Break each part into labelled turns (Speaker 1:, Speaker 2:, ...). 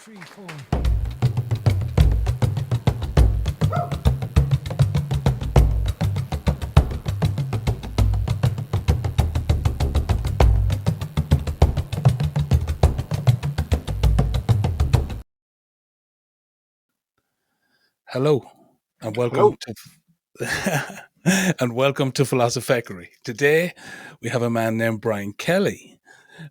Speaker 1: 3, 4.
Speaker 2: Hello, and welcome to and welcome to Philosopheckery. Today, we have a man named Brian Kelly.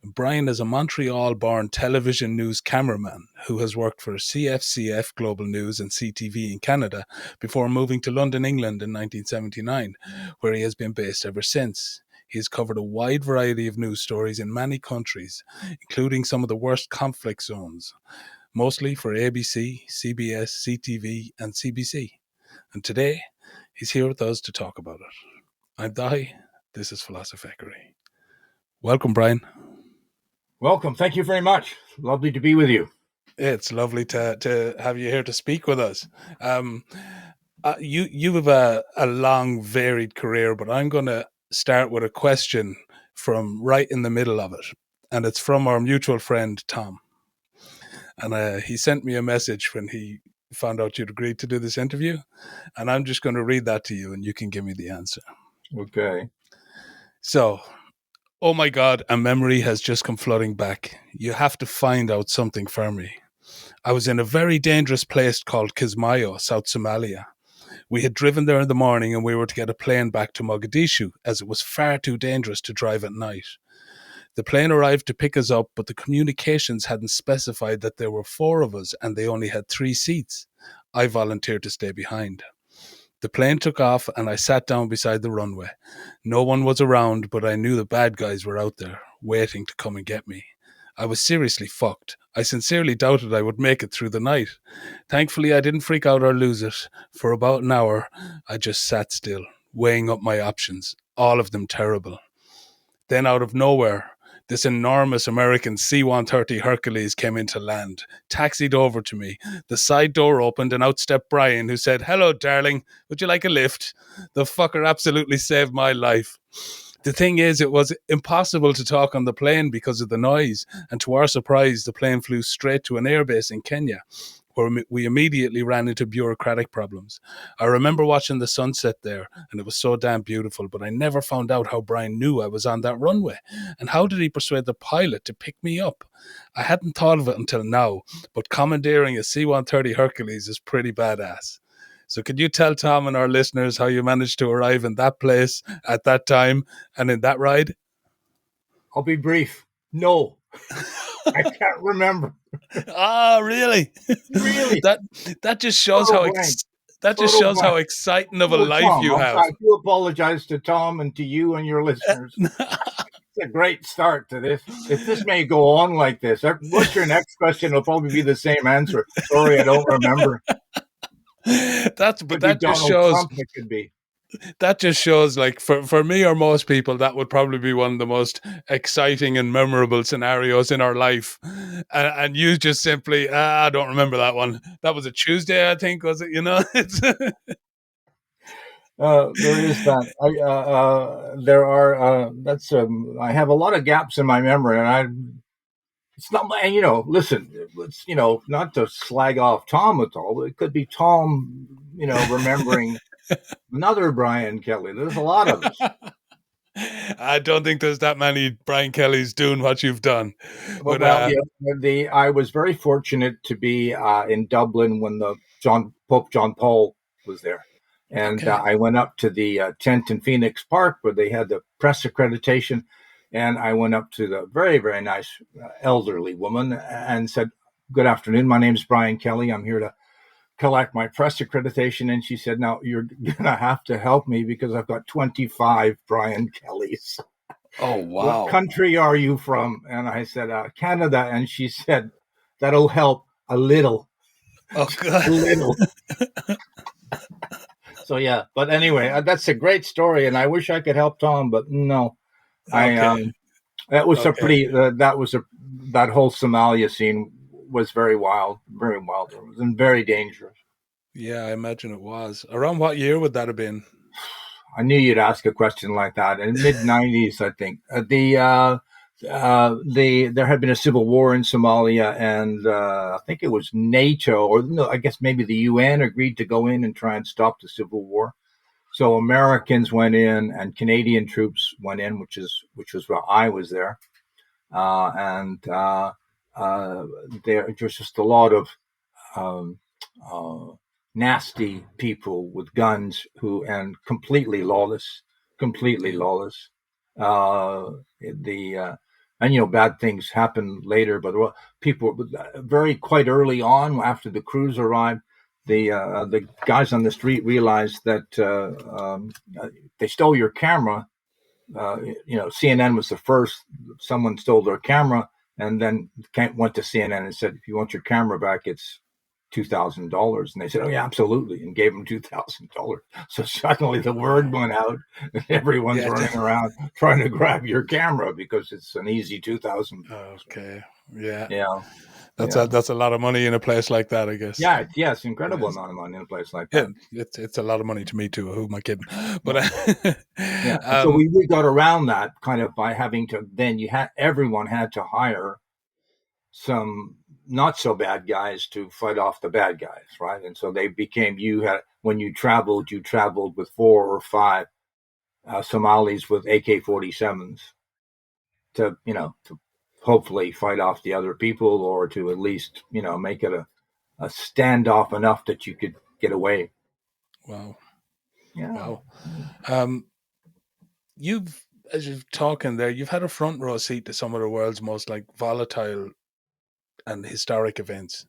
Speaker 2: Brian is a Montreal-born television news cameraman who has worked for CFCF Global News and CTV in Canada before moving to London, England in 1979, where he has been based ever since. He has covered a wide variety of news stories in many countries, including some of the worst conflict zones, mostly for ABC, CBS, CTV, and CBC. And today, he's here with us to talk about it. I'm Dahi. This is Philosopheckery. Welcome, Brian.
Speaker 3: Welcome. Thank you very much. Lovely to be with you.
Speaker 2: It's lovely to have you here to speak with us. You have a long, varied career, but I'm going to start with a question from right in the middle of it. And it's from our mutual friend, Tom. And he sent me a message when he found out you'd agreed to do this interview. And I'm just going to read that to you and you can give me the answer.
Speaker 3: Okay.
Speaker 2: So, oh my God, a memory has just come flooding back. You have to find out something for me. I was in a very dangerous place called Kismayo, South Somalia. We had driven there in the morning and we were to get a plane back to Mogadishu as it was far too dangerous to drive at night. The plane arrived to pick us up, but the communications hadn't specified that there were 4 of us and they only had 3 seats. I volunteered to stay behind. The plane took off and I sat down beside the runway. No one was around, but I knew the bad guys were out there, waiting to come and get me. I was seriously fucked. I sincerely doubted I would make it through the night. Thankfully, I didn't freak out or lose it. For about an hour, I just sat still, weighing up my options, all of them terrible. Then out of nowhere, this enormous American C-130 Hercules came into land, taxied over to me. The side door opened and out stepped Brian, who said, "Hello, darling. Would you like a lift?" The fucker absolutely saved my life. The thing is, it was impossible to talk on the plane because of the noise, and to our surprise, the plane flew straight to an airbase in Kenya, where we immediately ran into bureaucratic problems. I remember watching the sunset there, and it was so damn beautiful, but I never found out how Brian knew I was on that runway, and how did he persuade the pilot to pick me up? I hadn't thought of it until now, but commandeering a C-130 Hercules is pretty badass. So could you tell Tom and our listeners how you managed to arrive in that place at that time and in that ride?
Speaker 3: I'll be brief. No. I can't remember.
Speaker 2: Really?
Speaker 3: Really?
Speaker 2: that just shows how exciting of a life
Speaker 3: Tom,
Speaker 2: you have.
Speaker 3: I do apologize to Tom and to you and your listeners. It's a great start to this. If this may go on like this, what's your next question? It'll probably be the same answer. Sorry, I don't remember.
Speaker 2: That just shows
Speaker 3: Trump, it could be.
Speaker 2: That just shows, like, for me or most people, that would probably be one of the most exciting and memorable scenarios in our life. And you just simply, I don't remember that one. That was a Tuesday, I think, was it? You know, it's
Speaker 3: there is that. There are. That's. I have a lot of gaps in my memory, and it's not. And listen. It's not to slag off Tom at all. But it could be Tom. Remembering another Brian Kelly. There's a lot of us.
Speaker 2: I don't think there's that many Brian Kellys doing what you've done. But
Speaker 3: I was very fortunate to be in Dublin when Pope John Paul was there. And I went up to the tent in Phoenix Park where they had the press accreditation. And I went up to the very, very nice elderly woman and said, "Good afternoon. My name is Brian Kelly. I'm here to collect my press accreditation." And she said, "Now you're going to have to help me because I've got 25 Brian Kellys."
Speaker 2: Oh, wow.
Speaker 3: "What country are you from?" And I said, "Canada." And she said, "That'll help a little."
Speaker 2: Oh, God.
Speaker 3: A little. So, yeah. But anyway, that's a great story. And I wish I could help Tom, but no.
Speaker 2: Okay.
Speaker 3: That was that whole Somalia scene was very wild, and very dangerous.
Speaker 2: Yeah, I imagine it was. Around what year would that have been?
Speaker 3: I knew you'd ask a question like that. In mid-90s, I think. The There had been a civil war in Somalia, and I think it was NATO, or no, I guess maybe the UN agreed to go in and try and stop the civil war. So Americans went in, and Canadian troops went in, which was where I was there, and there was just a lot of um, uh, nasty people with guns and completely
Speaker 2: Yeah.
Speaker 3: lawless. The And bad things happened later, but people very quite early on after the crews arrived, the guys on the street realized that they stole your camera. CNN was the first. Someone stole their camera, and then went to CNN and said, "If you want your camera back, it's $2,000." And they said, "Oh yeah, absolutely," and gave them $2,000. So suddenly the word
Speaker 2: Wow.
Speaker 3: went out, and everyone's
Speaker 2: Yeah.
Speaker 3: running around trying to grab your camera because it's an easy 2,000.
Speaker 2: Okay. Yeah.
Speaker 3: Yeah,
Speaker 2: That's
Speaker 3: yeah,
Speaker 2: a lot of money in a place like that, I guess.
Speaker 3: yeah. It's incredible
Speaker 2: Yes.
Speaker 3: amount of money in a place like
Speaker 2: Yeah,
Speaker 3: that.
Speaker 2: it's a lot of money to me too. Who am I kidding? But
Speaker 3: Yeah. Yeah, and so
Speaker 2: um,
Speaker 3: we got around that kind of by having to. Then everyone had to hire some not so bad guys to fight off the bad guys, right? And so they became when you traveled with 4 or 5 Somalis with AK-47s to hopefully fight off the other people, or to at least make it a standoff enough that you could get away.
Speaker 2: wow,
Speaker 3: Yeah.
Speaker 2: wow. Um, you've as you're talking there, you've had a front row seat to some of the world's most like volatile and historic events.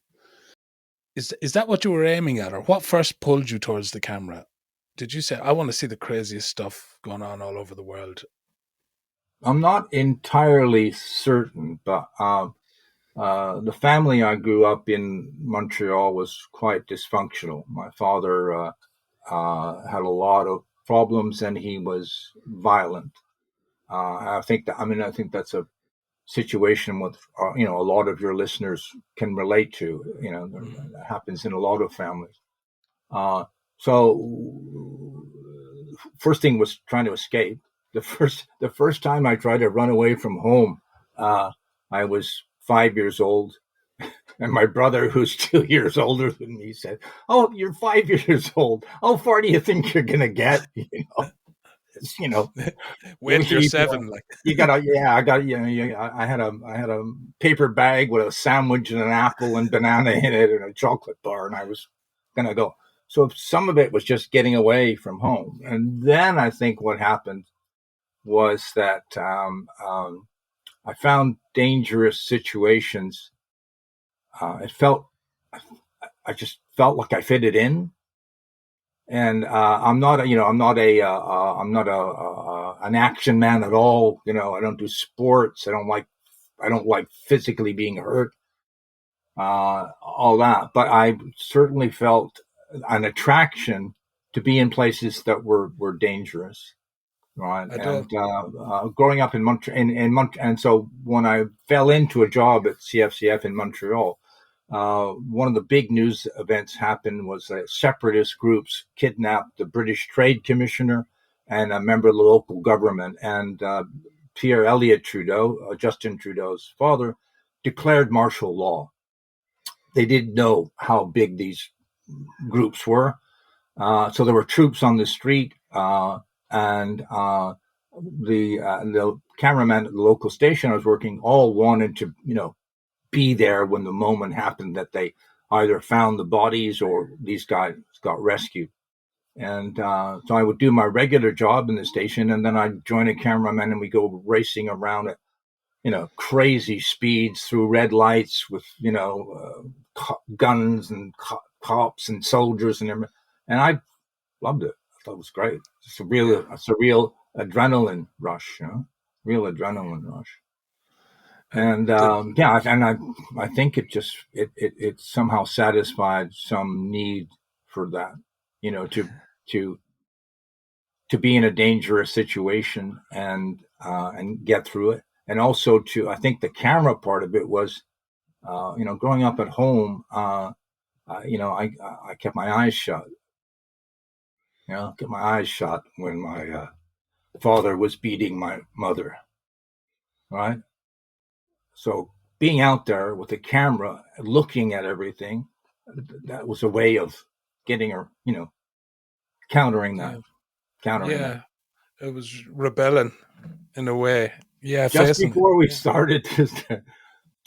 Speaker 2: Is that what you were aiming at, or what first pulled you towards the camera? Did you say, I want to see the craziest stuff going on all over the world?
Speaker 3: I'm not entirely certain, but the family I grew up in Montreal was quite dysfunctional. My father had a lot of problems, and he was violent. I think that's a situation with a lot of your listeners can relate to.
Speaker 2: Mhm.
Speaker 3: That happens in a lot of families. Uh, so first thing was trying to escape. The first time I tried to run away from home, I was 5 years old, and my brother, who's 2 years older than me, said, "Oh, you're 5 years old. How far do you think you're gonna get?" You know,
Speaker 2: Wait till you're
Speaker 3: you,
Speaker 2: seven, like.
Speaker 3: you gotta, yeah, I got, I had a paper bag with a sandwich and an apple and banana in it and a chocolate bar, and I was gonna go. So some of it was just getting away from home, and then I think what happened was that I found dangerous situations. It felt, I just felt like I fitted in, and I'm not an action man at all. I don't do sports. I don't like physically being hurt, all that. But I certainly felt an attraction to be in places that were dangerous, right?
Speaker 2: I don't.
Speaker 3: And growing up in Montreal, and so when I fell into a job at CFCF in Montreal, one of the big news events happened was that separatist groups kidnapped the British Trade Commissioner and a member of the local government, and Pierre Elliott Trudeau, Justin Trudeau's father, declared martial law. They didn't know how big these groups were. So there were troops on the street, and the cameraman at the local station I was working all wanted to, be there when the moment happened that they either found the bodies or these guys got rescued. And so I would do my regular job in the station, and then I'd join a cameraman, and we go racing around at crazy speeds through red lights with guns and cops and soldiers and everything. And I loved it. I thought it was great.
Speaker 2: Yeah.
Speaker 3: It's a real adrenaline rush, real adrenaline rush. And
Speaker 2: The,
Speaker 3: I think it somehow satisfied some need for that, to to be in a dangerous situation and get through it. And also I think the camera part of it was, growing up at home, I kept my eyes shut. Kept my eyes shut when my father was beating my mother. Right? So being out there with the camera, looking at everything, that was a way of getting her, countering that,
Speaker 2: Yeah.
Speaker 3: countering that.
Speaker 2: Yeah. It was rebelling in a way. Yeah,
Speaker 3: Just
Speaker 2: facing it.
Speaker 3: before we
Speaker 2: Yeah.
Speaker 3: started,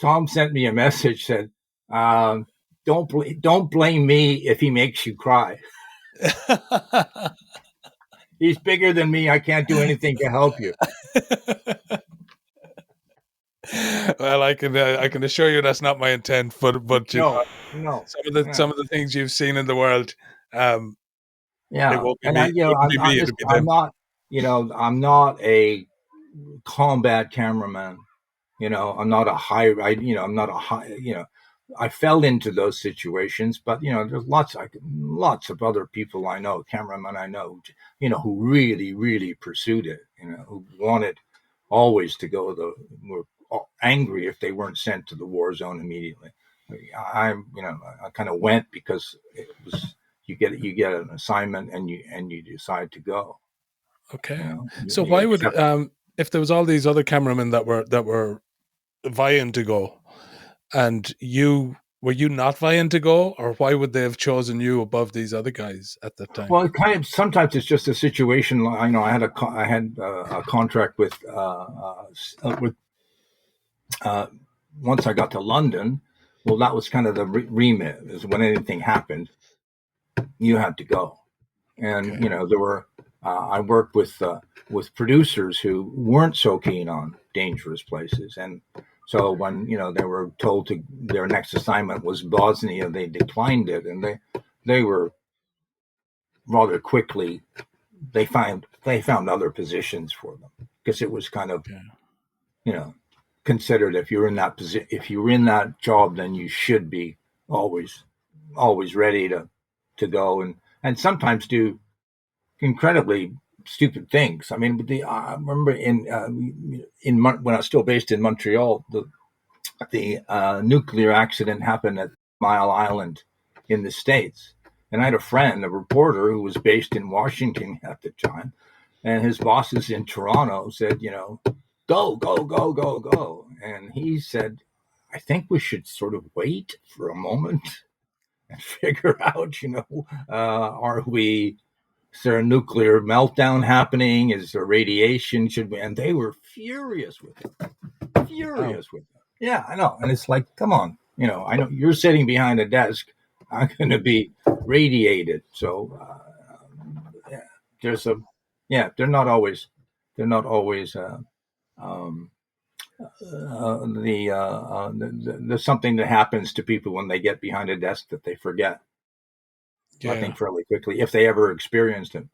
Speaker 3: Tom sent me a message, said, don't blame me if he makes you cry. He's bigger than me. I can't do anything to help you.
Speaker 2: Well, I can assure you that's not my intent. But
Speaker 3: No, no. Yeah.
Speaker 2: some of the things you've seen in the world, um, it
Speaker 3: Yeah.
Speaker 2: won't be
Speaker 3: And
Speaker 2: me. It wouldn't be me. It'll be them.
Speaker 3: I'm not a combat cameraman. I'm not a high, I'm not a high, I fell into those situations, but there's lots of other people I know, cameramen I know, who really, really pursued it, who wanted always to go. Were angry if they weren't sent to the war zone immediately. I kind of went because it was you get an assignment and you decide to go.
Speaker 2: Okay. So
Speaker 3: You
Speaker 2: why would
Speaker 3: accept.
Speaker 2: if there was all these other cameramen that were vying to go, and you were you not vying to go, or why would they have chosen you above these other guys at that time?
Speaker 3: Well, it kind of sometimes it's just a situation. I had a contract with uh, once I got to London. Well, that was kind of the remit. Is when anything happened, you had to go, and
Speaker 2: Okay.
Speaker 3: there were. I worked with producers who weren't so keen on dangerous places, and so when they were told to their next assignment was Bosnia, they declined it, and they were rather quickly they found other positions for them because it was kind of
Speaker 2: Okay.
Speaker 3: you know considered if you're in that position, if you're in that job, then you should be always ready to go and sometimes do incredibly stupid things. I mean, I remember when I was still based in Montreal, the nuclear accident happened at Mile Island in the States. And I had a friend, a reporter, who was based in Washington at the time. And his bosses in Toronto said, go, go, go, go, go. And he said, I think we should sort of wait for a moment and figure out, are we, is there a nuclear meltdown happening? Is there radiation? Should we? And they were furious with it,
Speaker 2: Wow.
Speaker 3: furious with it. Yeah, I know. And it's like, come on, I know you're sitting behind a desk. I'm going to be radiated. So, yeah, there's a, yeah, they're not always, um, there's something that happens to people when they get behind a desk that they forget, I
Speaker 2: Yeah.
Speaker 3: think, fairly quickly, if they ever experienced it.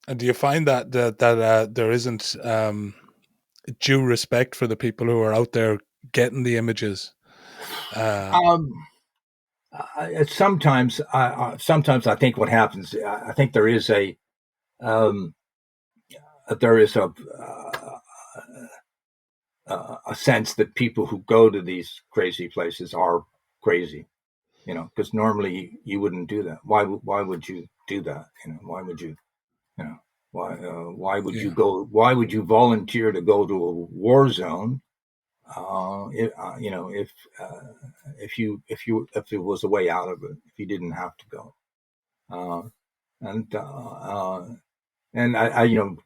Speaker 2: And do you find that there isn't due respect for the people who are out there getting the images? Uh,
Speaker 3: Um, sometimes I think what happens, I think um, there is a sense that people who go to these crazy places are crazy, because normally you wouldn't do that. Why would you do that? Why would you, you know, why would you
Speaker 2: yeah.
Speaker 3: go? Why would you volunteer to go to a war zone? If it was a way out of it, if you didn't have to go, uh, and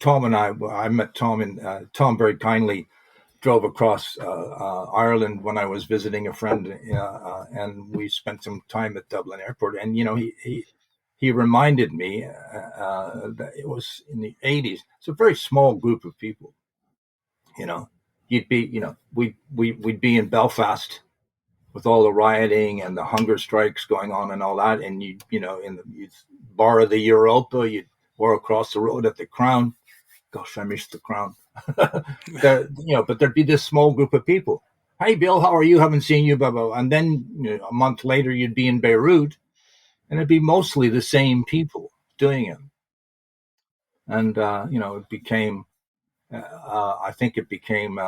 Speaker 3: Tom and I met Tom, and Tom very kindly drove across Ireland when I was visiting a friend, and we spent some time at Dublin Airport. And he reminded me that it was in the '80s. It's a very small group of people. You know, you'd be, we'd be in Belfast with all the rioting and the hunger strikes going on and all that, and you'd borrow the Europa, you'd or across the road at the Crown. Gosh, I miss the Crown. But there'd be this small group of people. Hey, Bill, how are you? Haven't seen you, blah, blah. And then a month later, you'd be in Beirut, and it'd be mostly the same people doing it. And it became. I think it became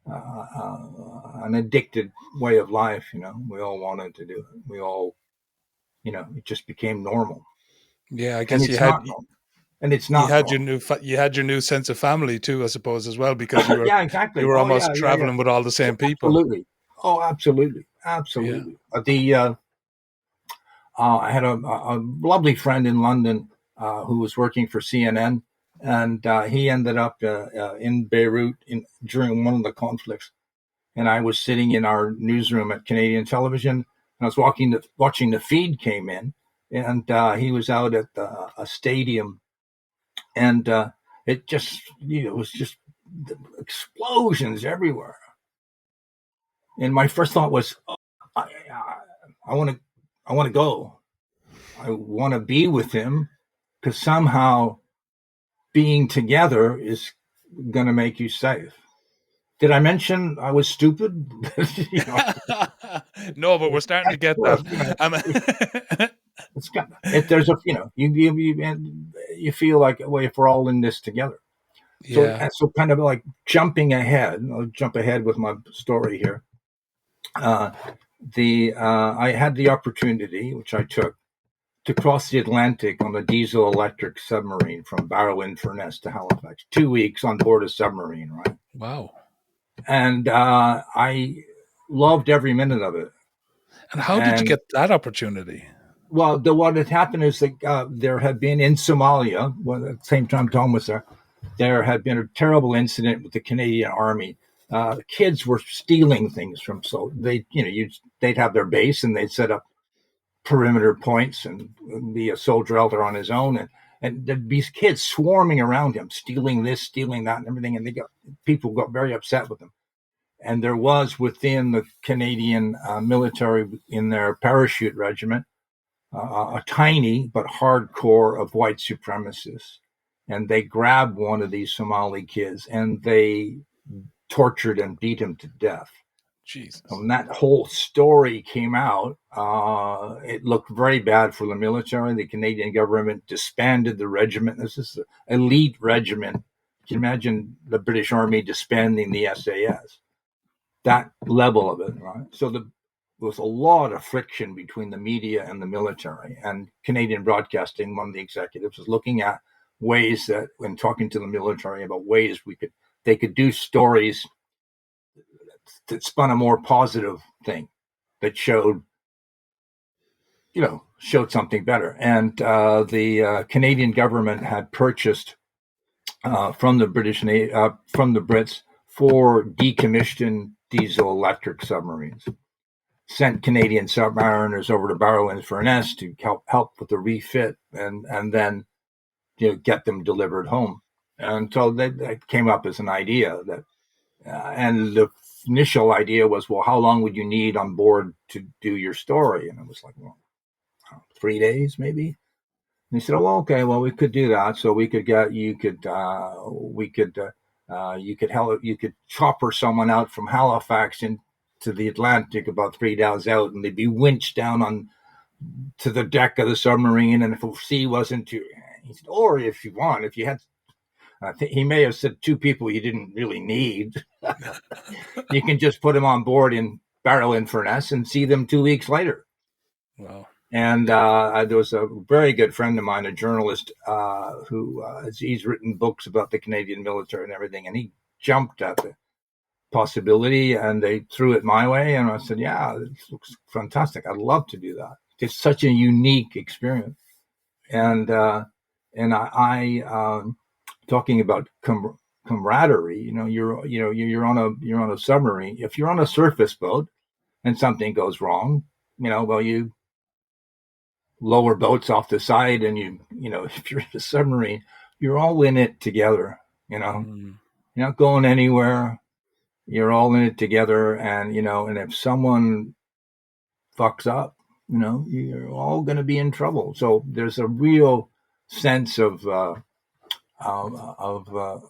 Speaker 3: an addicted way of life. We all wanted to do it. We all, it just became normal,
Speaker 2: Yeah, I
Speaker 3: and
Speaker 2: guess
Speaker 3: it's not normal. and it's
Speaker 2: You
Speaker 3: not
Speaker 2: had your
Speaker 3: normal.
Speaker 2: you had your new sense of family too, I suppose, as well, because
Speaker 3: Yeah,
Speaker 2: you
Speaker 3: exactly.
Speaker 2: were
Speaker 3: Oh, yeah,
Speaker 2: almost
Speaker 3: yeah, yeah.
Speaker 2: traveling with all the same people.
Speaker 3: Absolutely. Oh, absolutely,
Speaker 2: Yeah.
Speaker 3: absolutely. I had a lovely friend in London who was working for CNN, and he ended up in Beirut during one of the conflicts. And I was sitting in our newsroom at Canadian Television, and I was watching the feed came in, and he was out at a stadium, and it just, it was just explosions everywhere. And my first thought was, oh, I want to, I want to go. I want to be with him because somehow being together is going to make you safe. Did I mention I was stupid? You know,
Speaker 2: No, but we're starting to
Speaker 3: of
Speaker 2: get
Speaker 3: course, you know,
Speaker 2: that.
Speaker 3: it's got it. There's a, you feel like, well, if we're all in this together. So
Speaker 2: Yeah.
Speaker 3: so kind of like jumping ahead. I'll jump ahead with my story here. Uh, the I had the opportunity, which I took, to cross the Atlantic on a diesel electric submarine from Barrow-in-Furness to Halifax. 2 weeks on board a submarine, right?
Speaker 2: Wow.
Speaker 3: And I loved every minute of it.
Speaker 2: And how did you
Speaker 3: And
Speaker 2: get that opportunity?
Speaker 3: well, what had happened is that there had been in Somalia, well, at the same time Tom was there had been a terrible incident with the Canadian Army. The kids were stealing things from, so they, they'd have their base and they'd set up perimeter points and be a soldier out there on his own, and there'd be kids swarming around him, stealing this, stealing that, and everything. And people got very upset with them. And there was within the Canadian military, in their parachute regiment, a tiny but hardcore of white supremacists. And they grabbed one of these Somali kids and they tortured and beat him to death.
Speaker 2: Jesus.
Speaker 3: When that whole story came out, it looked very bad for the military. The Canadian government disbanded the regiment. This is an elite regiment. You can imagine the British Army disbanding the SAS. That level of it, right? So there was a lot of friction between the media and the military. And Canadian Broadcasting, one of the executives, was looking at ways that, when talking to the military about ways they could do stories that spun a more positive thing that showed something better. And the Canadian government had purchased from the from the Brits 4 decommissioned diesel electric submarines. Sent Canadian submariners over to Barrow-in-Furness to help with the refit and then get them delivered home. And so that came up as an idea that, and the initial idea was, well, how long would you need on board to do your story? And it was like, well, 3 days maybe. And he said, oh, okay, well, we could do that. So we could get, you could chopper someone out from Halifax into the Atlantic about 3 days out, and they'd be winched down on to the deck of the submarine. And if the sea wasn't too, he said, or if you want, if you had, I think he may have said 2 people you didn't really need, you can just put them on board in Barrow-in-Furness and see them 2 weeks later.
Speaker 2: Wow.
Speaker 3: And there was a very good friend of mine, a journalist, who he's written books about the Canadian military and everything, and he jumped at the possibility, and they threw it my way, and I said, yeah, this looks fantastic. I'd love to do that. It's such a unique experience. And I talking about camaraderie, you're on a submarine. If you're on a surface boat and something goes wrong, well, you lower boats off the side, and if you're in a submarine, you're all in it together.
Speaker 2: Mm.
Speaker 3: You're not going anywhere. You're all in it together, and if someone fucks up, you're all going to be in trouble. So there's a real sense of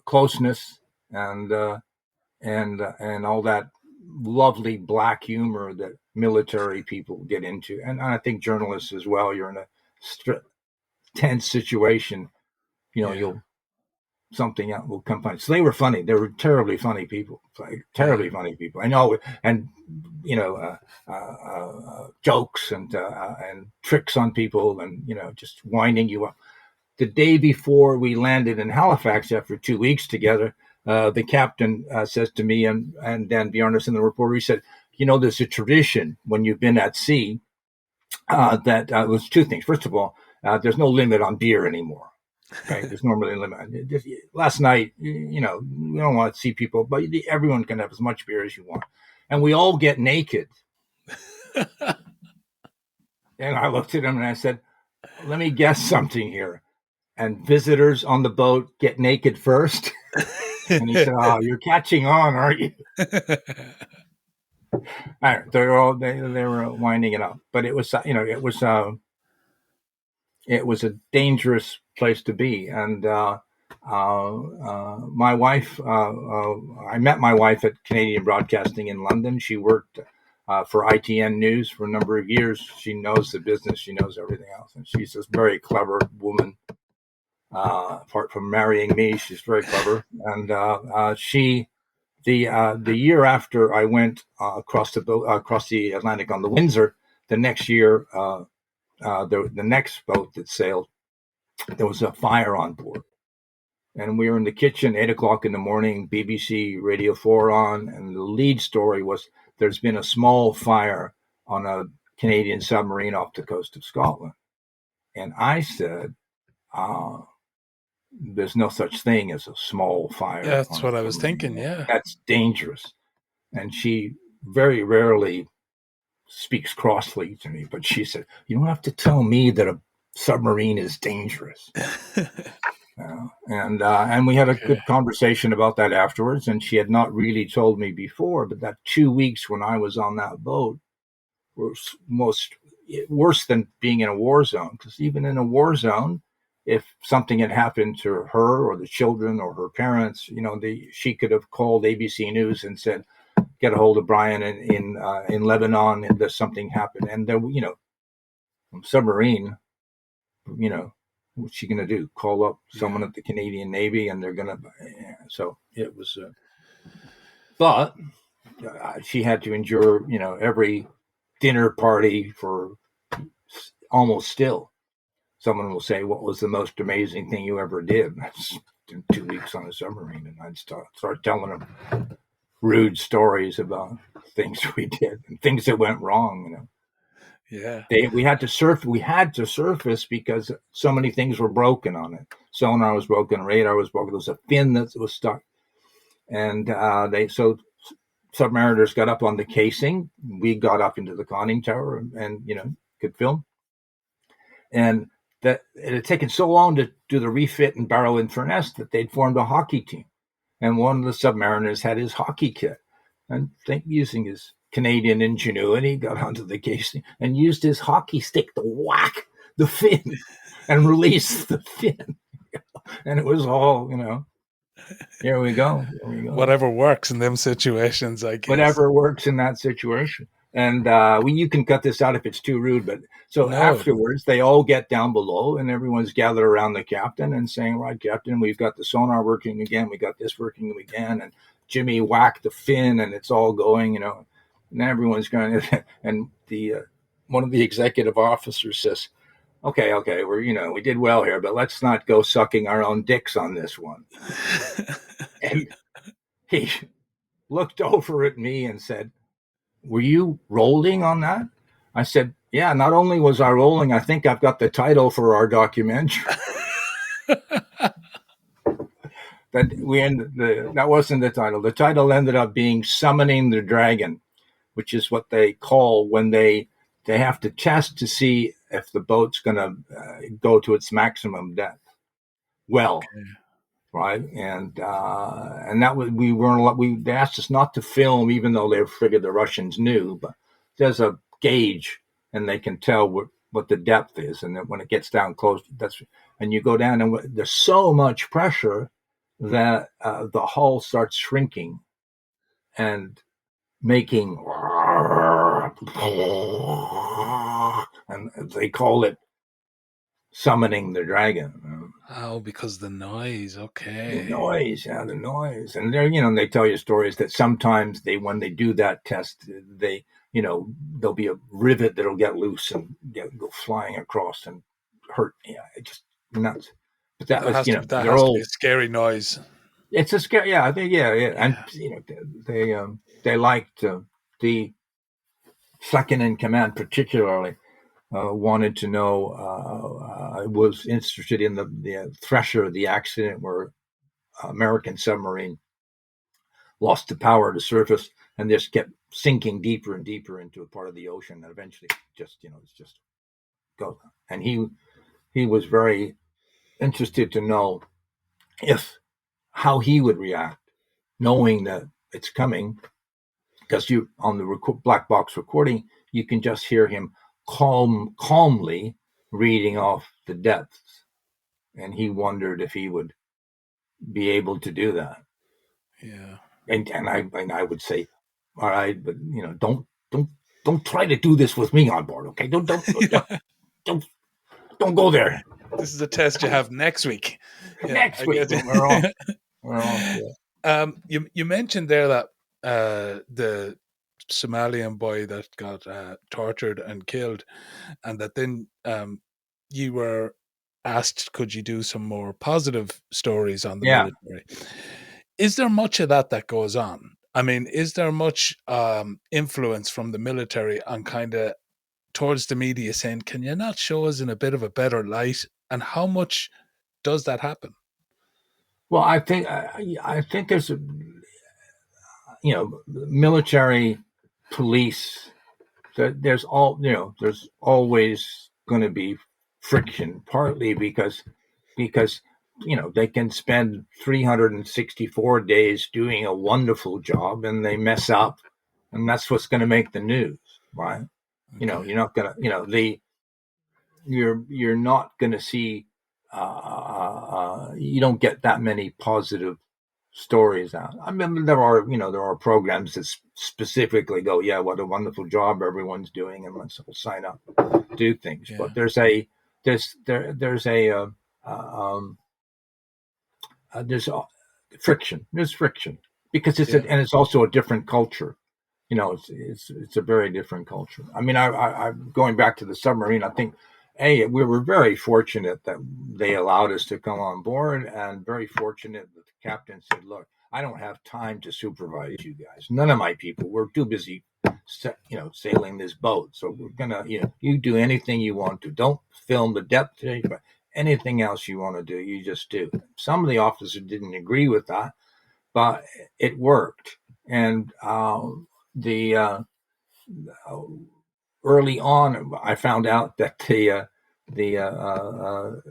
Speaker 3: closeness and all that lovely black humor that military people get into, and I think journalists as well. You're in a tense situation,
Speaker 2: Yeah.
Speaker 3: you'll something out will come funny. So they were funny. They were terribly funny people. Like, terribly funny people. I know, and jokes and tricks on people, and just winding you up. the day before we landed in Halifax after 2 weeks together, the captain says to me and Dan Bjarnason, the reporter, he said, there's a tradition when you've been at sea that was two things. First of all, there's no limit on beer anymore. Okay, there's normally a limit. Last night, we don't want to see people, but everyone can have as much beer as you want. And we all get naked. And I looked at him and I said, let me guess something here. And visitors on the boat get naked first. And he said, "Oh, you're catching on, aren't you?" They were winding it up, but it was it was a dangerous place to be. And my wife, I met my wife at Canadian Broadcasting in London. She worked for ITN News for a number of years. She knows the business. She knows everything else. And she's this very clever woman. Apart from marrying me, she's very clever. And the year after I went across the Atlantic on the Windsor, the next year, the next boat that sailed, there was a fire on board. And we were in the kitchen, 8:00 in the morning, BBC Radio 4 on, and the lead story was there's been a small fire on a Canadian submarine off the coast of Scotland. And I said, there's no such thing as a small fire.
Speaker 2: Yeah, that's what I was thinking, yeah.
Speaker 3: That's dangerous. And she very rarely speaks crossly to me, but she said, you don't have to tell me that a submarine is dangerous. And we had a good conversation about that afterwards, and she had not really told me before, but that 2 weeks when I was on that boat was worse than being in a war zone, because even in a war zone, if something had happened to her or the children or her parents, she could have called ABC News and said, get a hold of Brian in Lebanon, and there's something happened. And there, submarine, what's she going to do? Call up someone at the Canadian Navy, and they're going to. So it was, but she had to endure, every dinner party for almost still. Someone will say, what was the most amazing thing you ever did? That's 2 weeks on a submarine. And I'd start telling them rude stories about things we did and things that went wrong.
Speaker 2: Yeah.
Speaker 3: We had to surface because so many things were broken on it. Sonar was broken, radar was broken. There was a fin that was stuck. And so submariners got up on the casing. We got up into the conning tower and could film. And that it had taken so long to do the refit and barrel in furnace that they'd formed a hockey team. And one of the submariners had his hockey kit. And using his Canadian ingenuity, got onto the casing and used his hockey stick to whack the fin and release the fin. And it was all, here we go.
Speaker 2: Whatever works in them situations, I guess.
Speaker 3: Whatever works in that situation. And you can cut this out if it's too rude, but afterwards they all get down below and everyone's gathered around the captain and saying, right, Captain, we've got the sonar working again. We got this working again. And Jimmy whacked the fin and it's all going, and everyone's going, and the one of the executive officers says, okay, we did well here, but let's not go sucking our own dicks on this one. And he looked over at me and said, were you rolling on that? I said, yeah, not only was I rolling, I think I've got the title for our documentary. That wasn't the title. The title ended up being Summoning the Dragon, which is what they call when they have to test to see if the boat's going to go to its maximum depth. Well, right, and that was they asked us not to film, even though they figured the Russians knew. But there's a gauge, and they can tell what the depth is, and then when it gets down close, and you go down, and there's so much pressure that the hull starts shrinking and making, and they call it summoning the dragon.
Speaker 2: Oh, because the noise. Okay.
Speaker 3: The noise. And they tell you stories that sometimes when they do that test, there'll be a rivet that'll get loose and go flying across and hurt. Yeah, it's just nuts. But that was,
Speaker 2: that
Speaker 3: they're
Speaker 2: has to be a
Speaker 3: old.
Speaker 2: scary noise.
Speaker 3: It's a scary, yeah, I think, yeah. And they liked the second in command, particularly wanted to know. Was interested in the Thresher, the accident where American submarine lost the power to surface and just kept sinking deeper and deeper into a part of the ocean, and eventually it's just go. And he was very interested to know if how he would react, knowing that it's coming, because you on the black box recording you can just hear him calmly reading off the depths, and he wondered if he would be able to do that.
Speaker 2: Yeah.
Speaker 3: And I would say, all right, but don't try to do this with me on board, okay? Don't don't go there.
Speaker 2: This is a test you have next week. Yeah,
Speaker 3: Next week we're off.
Speaker 2: You mentioned there that the Somalian boy that got tortured and killed, and that then you were asked, could you do some more positive stories on the military? Is there much of that goes on? I mean, is there much influence from the military on kind of towards the media saying, can you not show us in a bit of a better light? And how much does that happen?
Speaker 3: Well, I think there's military, police. There's always going to be friction, partly because they can spend 364 days doing a wonderful job and they mess up, and that's what's going to make the news, right? Okay. You're not going to you're not going to see you don't get that many positive stories out. I mean, there are programs that specifically go, yeah, what a wonderful job everyone's doing, and let's all sign up, do things. Yeah. But there's friction. There's friction because and it's also a different culture. It's a very different culture. I mean, I going back to the submarine. I think, we were very fortunate that they allowed us to come on board, and very fortunate that the captain said, "Look, I don't have time to supervise you guys. None of my people. We're too busy, sailing this boat. So we're gonna, you do anything you want to. Don't film the depth. Anything else you want to do, you just do." Some of the officers didn't agree with that, but it worked. And early on, I found out that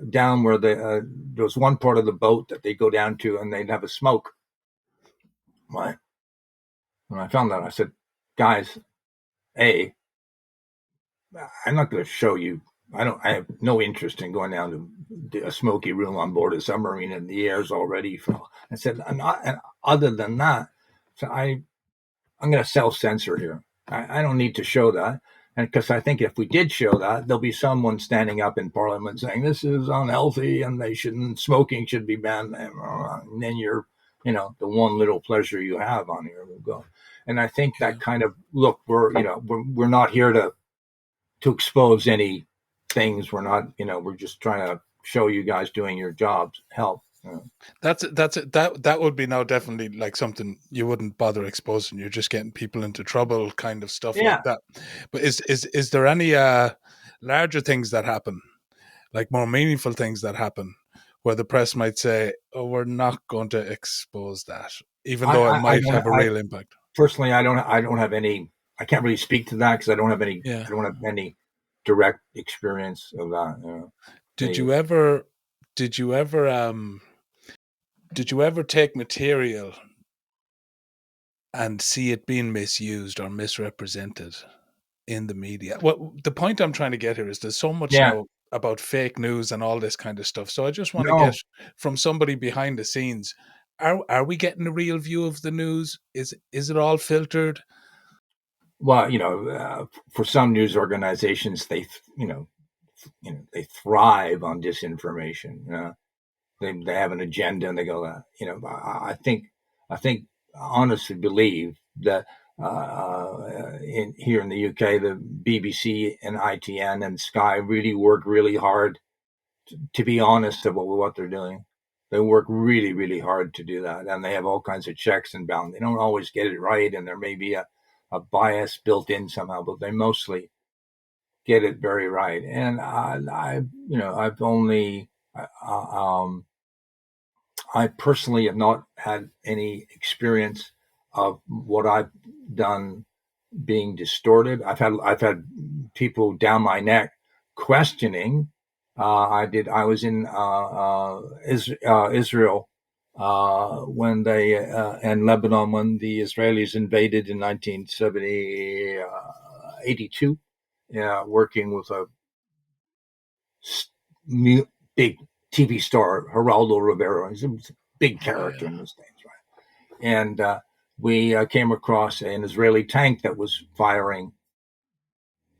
Speaker 3: down where there was one part of the boat that they go down to, and they'd have a smoke. Right. When I found that, I said, "Guys, I'm not going to show you. I have no interest in going down to a smoky room on board a submarine, and the air's already full." I said, and other than that, so I'm going to self-censor here. I don't need to show that. And because I think if we did show that, there'll be someone standing up in Parliament saying this is unhealthy and smoking should be banned. And then you're, the one little pleasure you have on here will go. And I think that kind of look, we're not here to expose any things. We're not, we're just trying to show you guys doing your jobs, help.
Speaker 2: That would be now definitely like something you wouldn't bother exposing. You're just getting people into trouble, kind of stuff like that. But is there any larger things that happen, like more meaningful things that happen, where the press might say, "Oh, we're not going to expose that," even though it might have a real impact?
Speaker 3: Personally, I don't have any. I can't really speak to that because I don't have any. I don't have any direct experience of that.
Speaker 2: Did you ever take material and see it being misused or misrepresented in the media? Well, the point I'm trying to get here is there's so much now about fake news and all this kind of stuff. So I just want to get from somebody behind the scenes, are we getting a real view of the news? Is it all filtered?
Speaker 3: Well, for some news organizations, they thrive on disinformation. They have an agenda, and they go, I think honestly believe that here in the UK, the BBC and ITN and Sky really work really hard to be honest about what they're doing. They work really, really hard to do that, and they have all kinds of checks and balance. They don't always get it right, and there may be a bias built in somehow, but they mostly get it very right. And I've only, I personally have not had any experience of what I've done being distorted. I've had people down my neck questioning. I was in Israel when they and Lebanon when the Israelis invaded in 1970, 82. Working with a big TV star, Geraldo Rivera. He's a big character in those things, right? And we came across an Israeli tank that was firing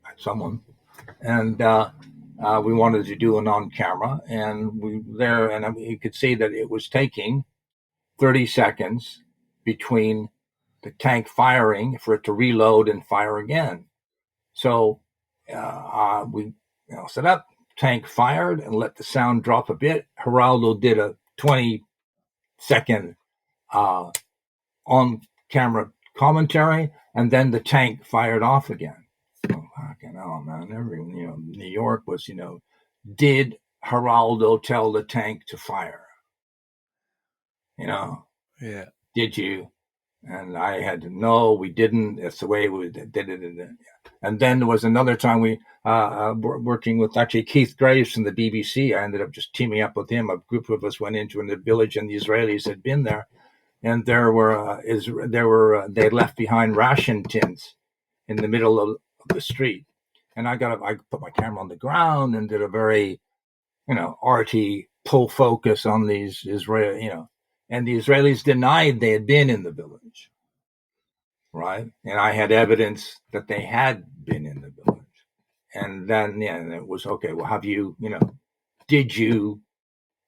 Speaker 3: at someone, and we wanted to do it on camera. And you could see that it was taking 30 seconds between the tank firing for it to reload and fire again. So we set up, tank fired, and let the sound drop a bit. Geraldo did a 20-second on-camera commentary, and then the tank fired off again. Oh, fucking hell, man. New York was, did Geraldo tell the tank to fire?
Speaker 2: Yeah.
Speaker 3: Did you? And I had to, no, we didn't. That's the way we did it. And then there was another time we working with actually Keith Graves from the BBC. I ended up just teaming up with him. A group of us went into a village, and the Israelis had been there, and they left behind ration tins in the middle of the street. And I put my camera on the ground and did a very, arty pull focus on these Israeli, and the Israelis denied they had been in the village. Right. And I had evidence that they had been in the village. And then, it was, okay, well, did you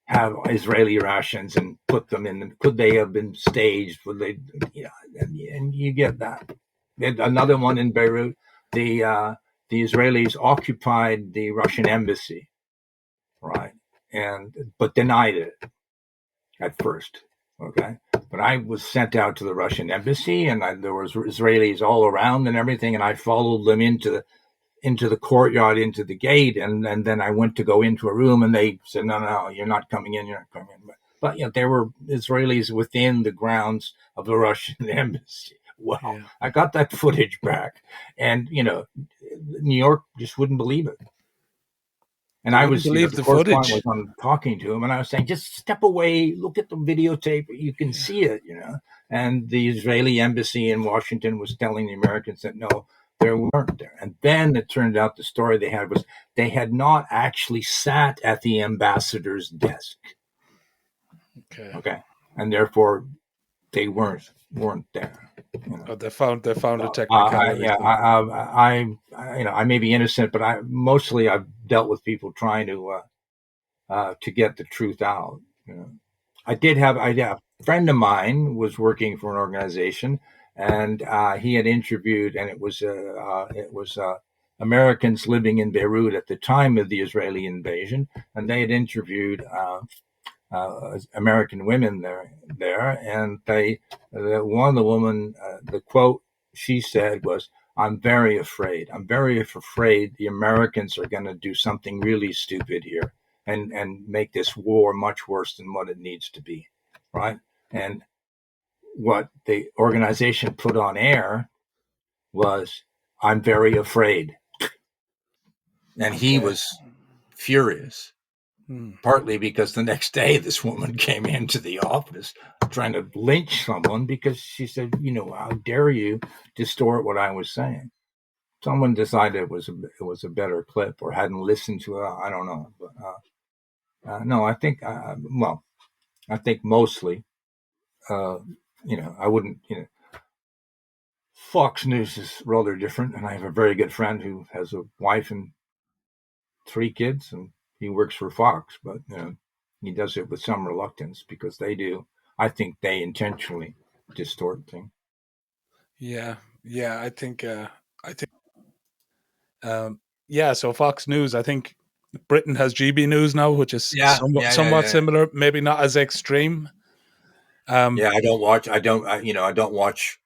Speaker 3: have Israeli rations and put them in? Could they have been staged? Would they, and you get that. Another one in Beirut, the Israelis occupied the Russian embassy, right, but denied it at first. Okay, but I was sent out to the Russian embassy, and there was Israelis all around and everything, and I followed them into the courtyard, into the gate, and then I went to go into a room, and they said, no, you're not coming in, But there were Israelis within the grounds of the Russian embassy. Well, yeah. I got that footage back, and New York just wouldn't believe it. And I was,
Speaker 2: believe the footage.
Speaker 3: Was on talking to him, and I was saying, just step away, look at the videotape, you can see it, And the Israeli embassy in Washington was telling the Americans that no, there weren't there. And then it turned out the story they had was they had not actually sat at the ambassador's desk. Okay. And therefore they weren't there.
Speaker 2: They found a technicality.
Speaker 3: I may be innocent, but I've dealt with people trying to get the truth out. I did have a friend of mine was working for an organization, and he had interviewed, and it was Americans living in Beirut at the time of the Israeli invasion, and they had interviewed American women there, and one of the women, the quote she said was, "I'm very afraid. I'm very afraid the Americans are going to do something really stupid here and make this war much worse than what it needs to be." Right? And what the organization put on air was, "I'm very afraid." And he was furious. Partly because the next day this woman came into the office trying to lynch someone because she said, "How dare you distort what I was saying?" Someone decided it was a better clip or hadn't listened to it. I don't know, but no, I think I think mostly, I wouldn't. Fox News is rather different, and I have a very good friend who has a wife and 3 kids, and he works for Fox, but he does it with some reluctance because I think they intentionally distort things.
Speaker 2: Yeah, I think, so Fox News, I think Britain has GB News now, which is somewhat similar, maybe not as extreme.
Speaker 3: I don't watch. I don't. I don't watch.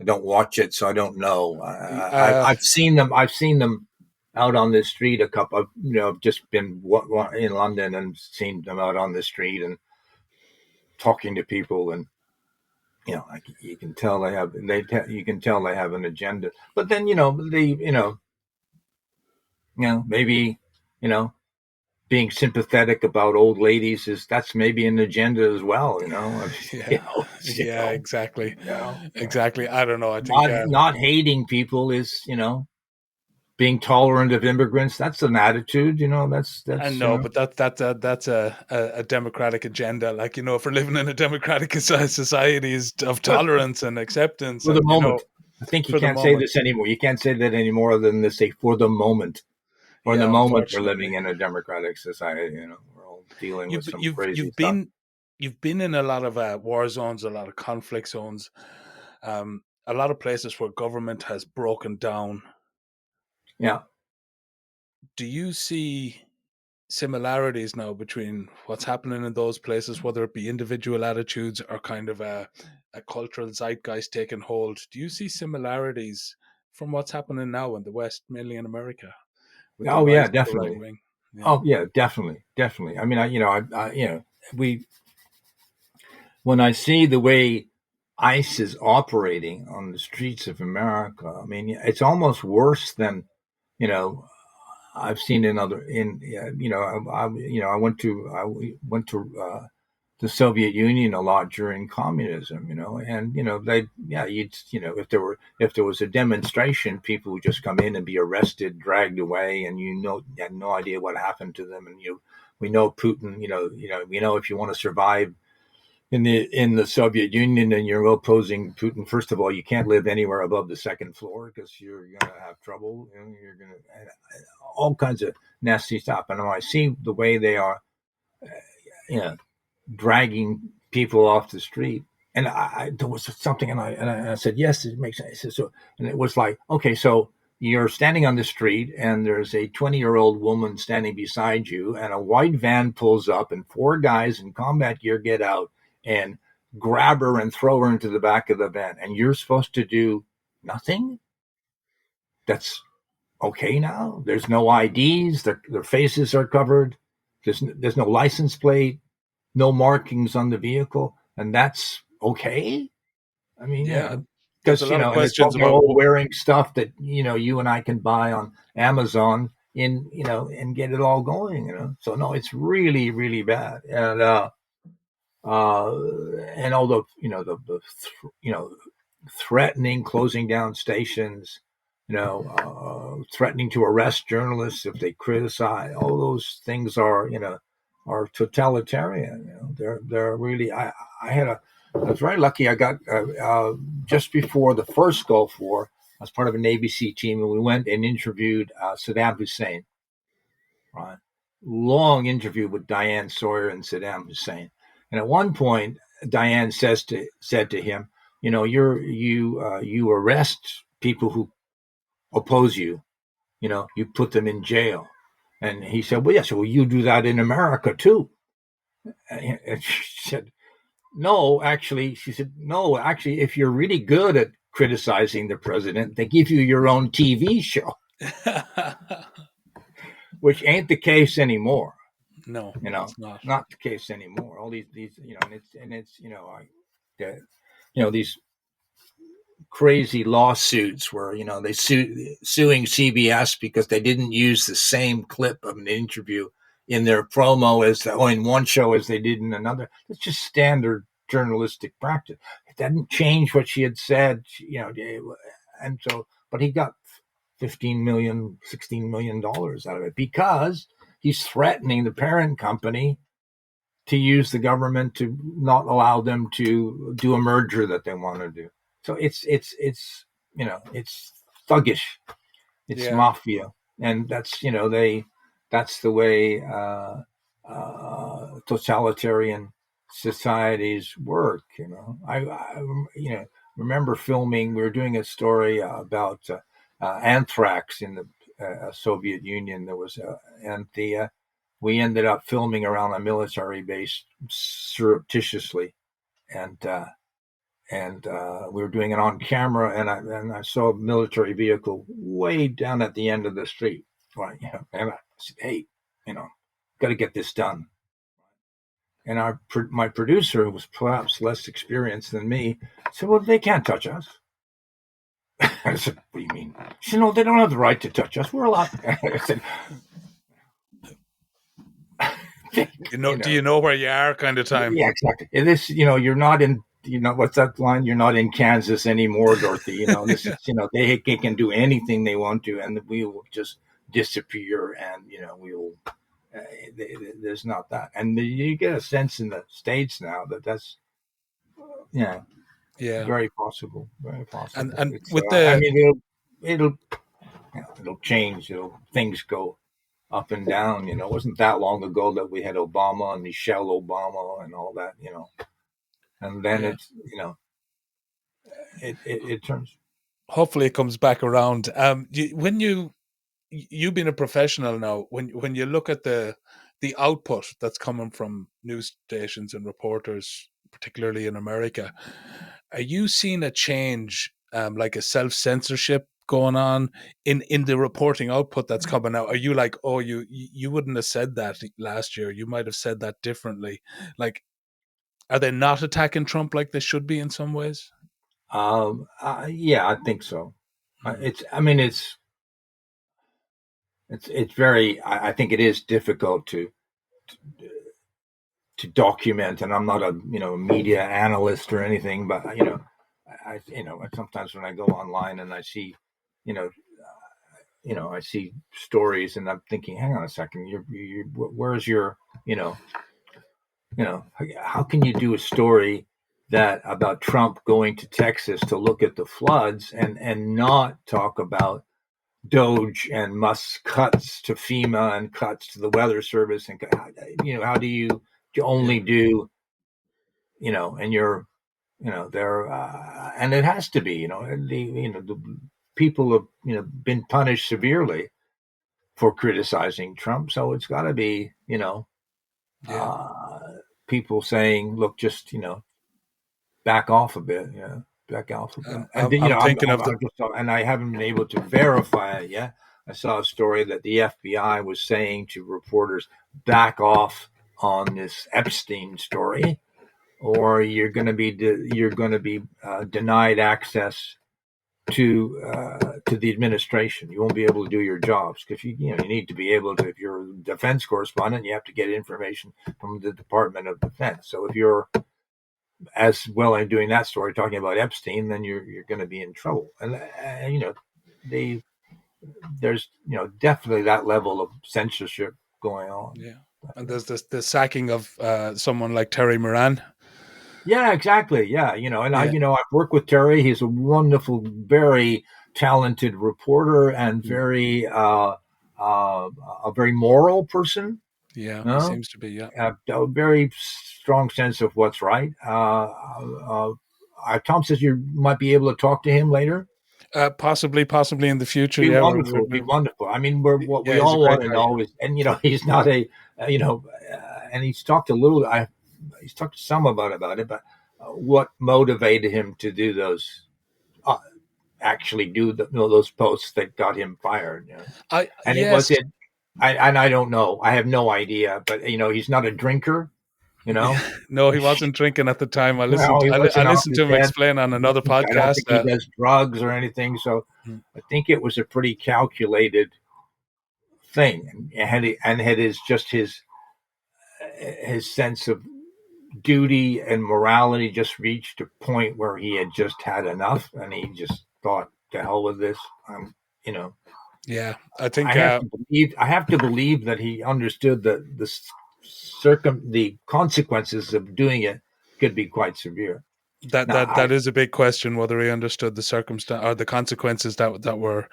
Speaker 3: I don't watch it, so I don't know. I've seen them. I've seen them out on the street. A couple of just been in London and seen them out on the street and talking to people, and you can tell they have. You can tell they have an agenda. But then maybe being sympathetic about old ladies that's maybe an agenda as well.
Speaker 2: Exactly. Exactly. I don't know. I think
Speaker 3: not hating people is being tolerant of immigrants. That's an attitude. That's.
Speaker 2: I know, but that's a democratic agenda. Like if we're living in a democratic society of tolerance and acceptance.
Speaker 3: For the moment, I think you can't say this anymore. You can't say that anymore than to say for the moment. For the moment, we're living in a democratic society. We're all dealing with some crazy stuff.
Speaker 2: You've been in a lot of war zones, a lot of conflict zones, a lot of places where government has broken down.
Speaker 3: Yeah.
Speaker 2: Do you see similarities now between what's happening in those places, whether it be individual attitudes or kind of a cultural zeitgeist taking hold? Do you see similarities from what's happening now in the West, mainly in America?
Speaker 3: Oh yeah, definitely. Yeah. Oh yeah, definitely. I mean, when I see the way ICE is operating on the streets of America, I mean, it's almost worse than I've seen I went to the Soviet Union a lot during communism, and if there was a demonstration, people would just come in and be arrested, dragged away, and you had no idea what happened to them. And we know Putin, if you want to survive in the Soviet Union and you're opposing Putin, first of all, you can't live anywhere above the second floor because you're going to have trouble. You're going to all kinds of nasty stuff. And when I see the way they are, dragging people off the street, and there was something, and I said, yes, it makes sense. So, and it was like, okay, so you're standing on the street, and there's a 20-year-old woman standing beside you, and a white van pulls up, and 4 guys in combat gear get out and grab her and throw her into the back of the van, and you're supposed to do nothing? That's okay now? There's no IDs, their faces are covered, there's no license plate, no markings on the vehicle, and that's okay? I mean, because questions about wearing stuff that you and I can buy on Amazon and get it all going. So no, it's really, really bad. And all the threatening closing down stations, threatening to arrest journalists if they criticize, all those things are totalitarian. They're really. I was very lucky. I got just before the first Gulf War. I was part of an ABC team, and we went and interviewed Saddam Hussein. Right, long interview with Diane Sawyer and Saddam Hussein. And at one point, Diane said to him, you arrest people who oppose you. You put them in jail. And he said, well, yes, well, you do that in America too. And she said, no, actually, if you're really good at criticizing the president, they give you your own TV show, which ain't the case anymore.
Speaker 2: No, it's
Speaker 3: not the case anymore. All these, and it's these crazy lawsuits where they suing CBS because they didn't use the same clip of an interview in their promo in one show as they did in another. It's just standard journalistic practice. It didn't change what she had said, and so, but he got $15 million, $16 million out of it because he's threatening the parent company to use the government to not allow them to do a merger that they want to do. So it's thuggish, it's mafia, and that's that's the way totalitarian societies work. I remember filming. We were doing a story about anthrax in Soviet Union. There was we ended up filming around a military base surreptitiously, and we were doing it on camera, and I saw a military vehicle way down at the end of the street. Right, and I said, "Hey, got to get this done." And my producer, who was perhaps less experienced than me, said, "Well, they can't touch us." I said, "What do you mean?" She said, "No, they don't have the right to touch us. We're allowed." I said,
Speaker 2: Do you know where you are kind of time?
Speaker 3: Yeah, exactly. This, you're not in, what's that line? You're not in Kansas anymore, Dorothy. This is, they can do anything they want to, and we will just disappear, and we will. There's not that, and you get a sense in the States now that that's, yeah, very possible, very possible.
Speaker 2: And
Speaker 3: It's,
Speaker 2: with
Speaker 3: I
Speaker 2: the
Speaker 3: mean, it'll change. Things go up and down. It wasn't that long ago that we had Obama and Michelle Obama and all that. And then it's it turns.
Speaker 2: Hopefully it comes back around. When you've been a professional now, when you look at the output that's coming from news stations and reporters, particularly in America, are you seeing a change, like a self-censorship going on in the reporting output that's coming out? Are you like, oh, you wouldn't have said that last year, you might have said that differently? Like, are they not attacking Trump like they should be in some ways?
Speaker 3: Yeah, I think so.
Speaker 2: Mm.
Speaker 3: It's very. I think it is difficult to document, and I'm not a media analyst or anything, but I sometimes when I go online and I see, you know, I see stories, and I'm thinking, hang on a second, where's your, how can you do a story that about Trump going to Texas to look at the floods and not talk about Doge and Musk's cuts to FEMA and cuts to the Weather Service, and how do you only do and you're there and it has to be the people have been punished severely for criticizing Trump, so it's got to be
Speaker 2: Yeah.
Speaker 3: people saying, look, just back off a bit, back off a bit.
Speaker 2: And
Speaker 3: And
Speaker 2: I'm thinking of
Speaker 3: I'm
Speaker 2: the
Speaker 3: just, and I haven't been able to verify it yet. I saw a story that the FBI was saying to reporters, back off on this Epstein story, or you're going to be denied access to the administration. You won't be able to do your jobs because you need to be able to. If you're a defense correspondent, you have to get information from the Department of Defense. So if you're as well in doing that story talking about Epstein, then you're going to be in trouble. And they there's definitely that level of censorship going on.
Speaker 2: Yeah. And there's the sacking of someone like Terry Moran.
Speaker 3: Yeah, exactly. Yeah, and
Speaker 2: Yeah.
Speaker 3: I've worked with Terry. He's a wonderful, very talented reporter and a very moral person.
Speaker 2: Yeah, he
Speaker 3: Uh,
Speaker 2: seems to be. Yeah.
Speaker 3: a very strong sense of what's right. Tom says you might be able to talk to him later.
Speaker 2: Possibly in the future.
Speaker 3: Be
Speaker 2: Yeah,
Speaker 3: wonderful. Be wonderful. I mean, what
Speaker 2: yeah,
Speaker 3: we
Speaker 2: he's a
Speaker 3: all
Speaker 2: great
Speaker 3: want to
Speaker 2: guy.
Speaker 3: know is, and he's not and he's talked a little. He's talked some about it, but what motivated him to do those? Actually, do those posts that got him fired? And it was
Speaker 2: Yes.
Speaker 3: it. I don't know. I have no idea. But he's not a drinker. You know.
Speaker 2: No, he wasn't drinking at the time.
Speaker 3: No, he
Speaker 2: I
Speaker 3: wasn't off
Speaker 2: listened
Speaker 3: his
Speaker 2: to him
Speaker 3: head.
Speaker 2: explain on another
Speaker 3: I don't
Speaker 2: podcast.
Speaker 3: think he does drugs or anything. So I think it was a pretty calculated thing, and had his just his sense of duty and morality just reached a point where he had just had enough, and he just thought, "To hell with this." You know,
Speaker 2: Yeah, I think
Speaker 3: I have to believe that he understood that the consequences of doing it could be quite severe. Now,
Speaker 2: that is a big question whether he understood the circumstance or the consequences that
Speaker 3: yeah,
Speaker 2: were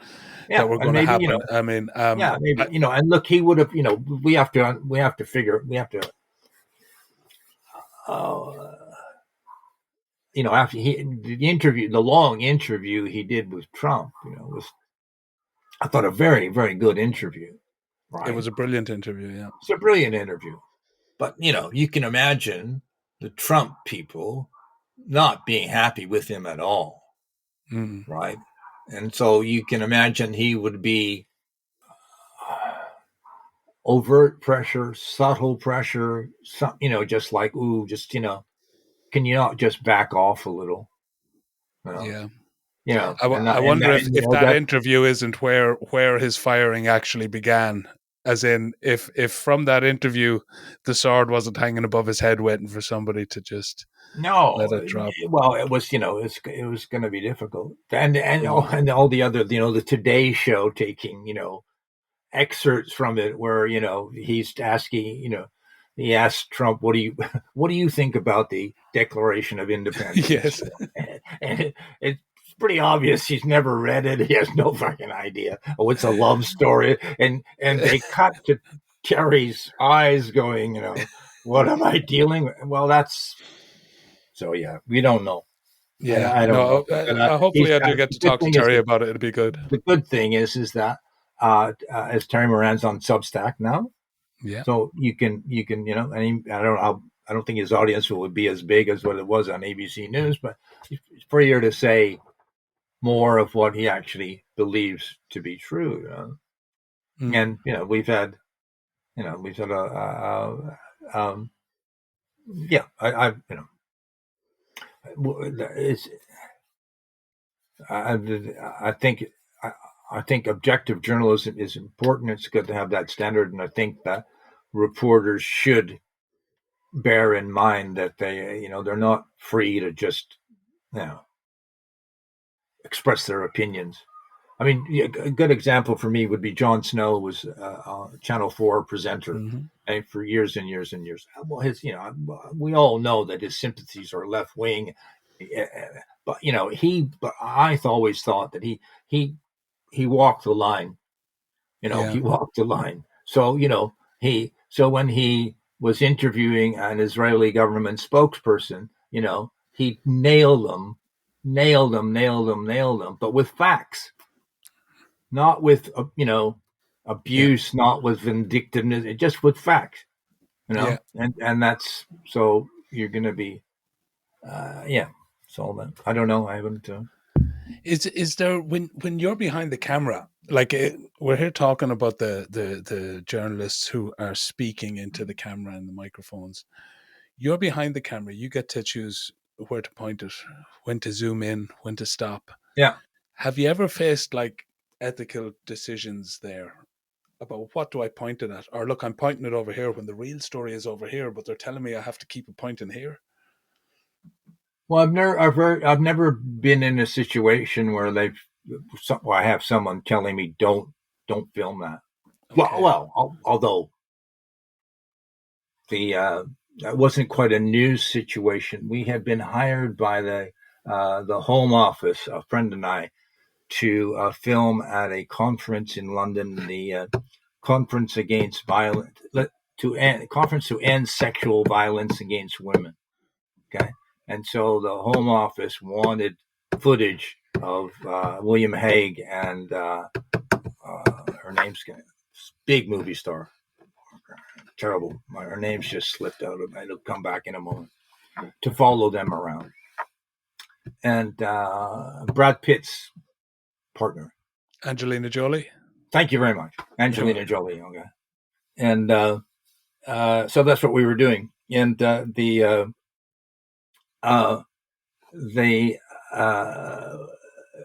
Speaker 3: and
Speaker 2: going to
Speaker 3: maybe
Speaker 2: happen. I mean,
Speaker 3: yeah, maybe and look, he would have. We have to figure. We have to. Uh, after the long interview he did with Trump, was I thought, a very, very good interview,
Speaker 2: It
Speaker 3: right?
Speaker 2: was a brilliant interview. Yeah.
Speaker 3: It's a brilliant interview. But, you can imagine the Trump people not being happy with him at all,
Speaker 2: Mm.
Speaker 3: right? And so you can imagine he would be overt pressure, subtle pressure, just like, ooh, just, can you not just back off a little? You know,
Speaker 2: Yeah. I
Speaker 3: and
Speaker 2: wonder
Speaker 3: that,
Speaker 2: if that interview isn't where his firing actually began. As in, if from that interview the sword wasn't hanging above his head, waiting for somebody to just let
Speaker 3: no,
Speaker 2: it drop.
Speaker 3: well, it was, it was going to be difficult,
Speaker 2: Mm.
Speaker 3: and all the other, the Today Show taking, excerpts from it where, he's asking, he asked Trump, what do you think about the Declaration of Independence?
Speaker 2: Yes.
Speaker 3: And it's pretty obvious he's never read it. He has no fucking idea. Oh, it's a love story. And they cut to Terry's eyes going, what am I dealing with? Well, so yeah, we don't know.
Speaker 2: Yeah.
Speaker 3: I don't know.
Speaker 2: No.
Speaker 3: But
Speaker 2: Hopefully, I do get
Speaker 3: the
Speaker 2: to
Speaker 3: good
Speaker 2: talk to
Speaker 3: thing is
Speaker 2: Terry about it. It'll be good.
Speaker 3: the good thing is that as Terry Moran's on Substack now,
Speaker 2: Yeah.
Speaker 3: so you can and I don't know I don't think his audience will be as big as what it was on ABC News, but it's freer to say more of what he actually believes to be true.
Speaker 2: Mm.
Speaker 3: And we've had yeah, it's I, I think I, I think objective journalism is important. It's good to have that standard, and I think that reporters should bear in mind that they're not free to just you know express their opinions. I mean, a good example for me would be Jon Snow was a Channel 4 presenter,
Speaker 2: Hmm.
Speaker 3: and for years and years and years. Well, we all know that his sympathies are left wing, but but I always thought that he walked the line.
Speaker 2: Yeah.
Speaker 3: He walked the line. So so when he was interviewing an Israeli government spokesperson, he nailed them, nailed them, nailed them, nailed them, but with facts, not with
Speaker 2: Yeah.
Speaker 3: abuse, not with vindictiveness, just with facts.
Speaker 2: Yeah.
Speaker 3: And that's so you're going to be yeah. So that I don't know. I haven't.
Speaker 2: Is there when you're behind the camera, like we're here talking about the journalists who are speaking into the camera and the microphones. You're behind the camera. You get to choose where to point it, when to zoom in, when to stop.
Speaker 3: Yeah.
Speaker 2: Have you ever faced like ethical decisions there about what do I point it at? Or look, I'm pointing it over here when the real story is over here, but they're telling me I have to keep it pointing here.
Speaker 3: Well, I've never been in a situation where I have someone telling me don't film that.
Speaker 2: Okay.
Speaker 3: Although the that wasn't quite a news situation. We had been hired by the Home Office, a friend and I, to film at a conference in London, the conference against violence conference to end sexual violence against women. Okay, and so the Home Office wanted footage of William Hague and her name's big movie star. Terrible. Her name's just slipped out of it. It'll come back in a moment. To follow them around. And Brad Pitt's partner.
Speaker 2: Angelina Jolie?
Speaker 3: Thank you very much.
Speaker 2: You're
Speaker 3: Angelina
Speaker 2: welcome.
Speaker 3: Jolie. Okay. And so that's what we were doing. And they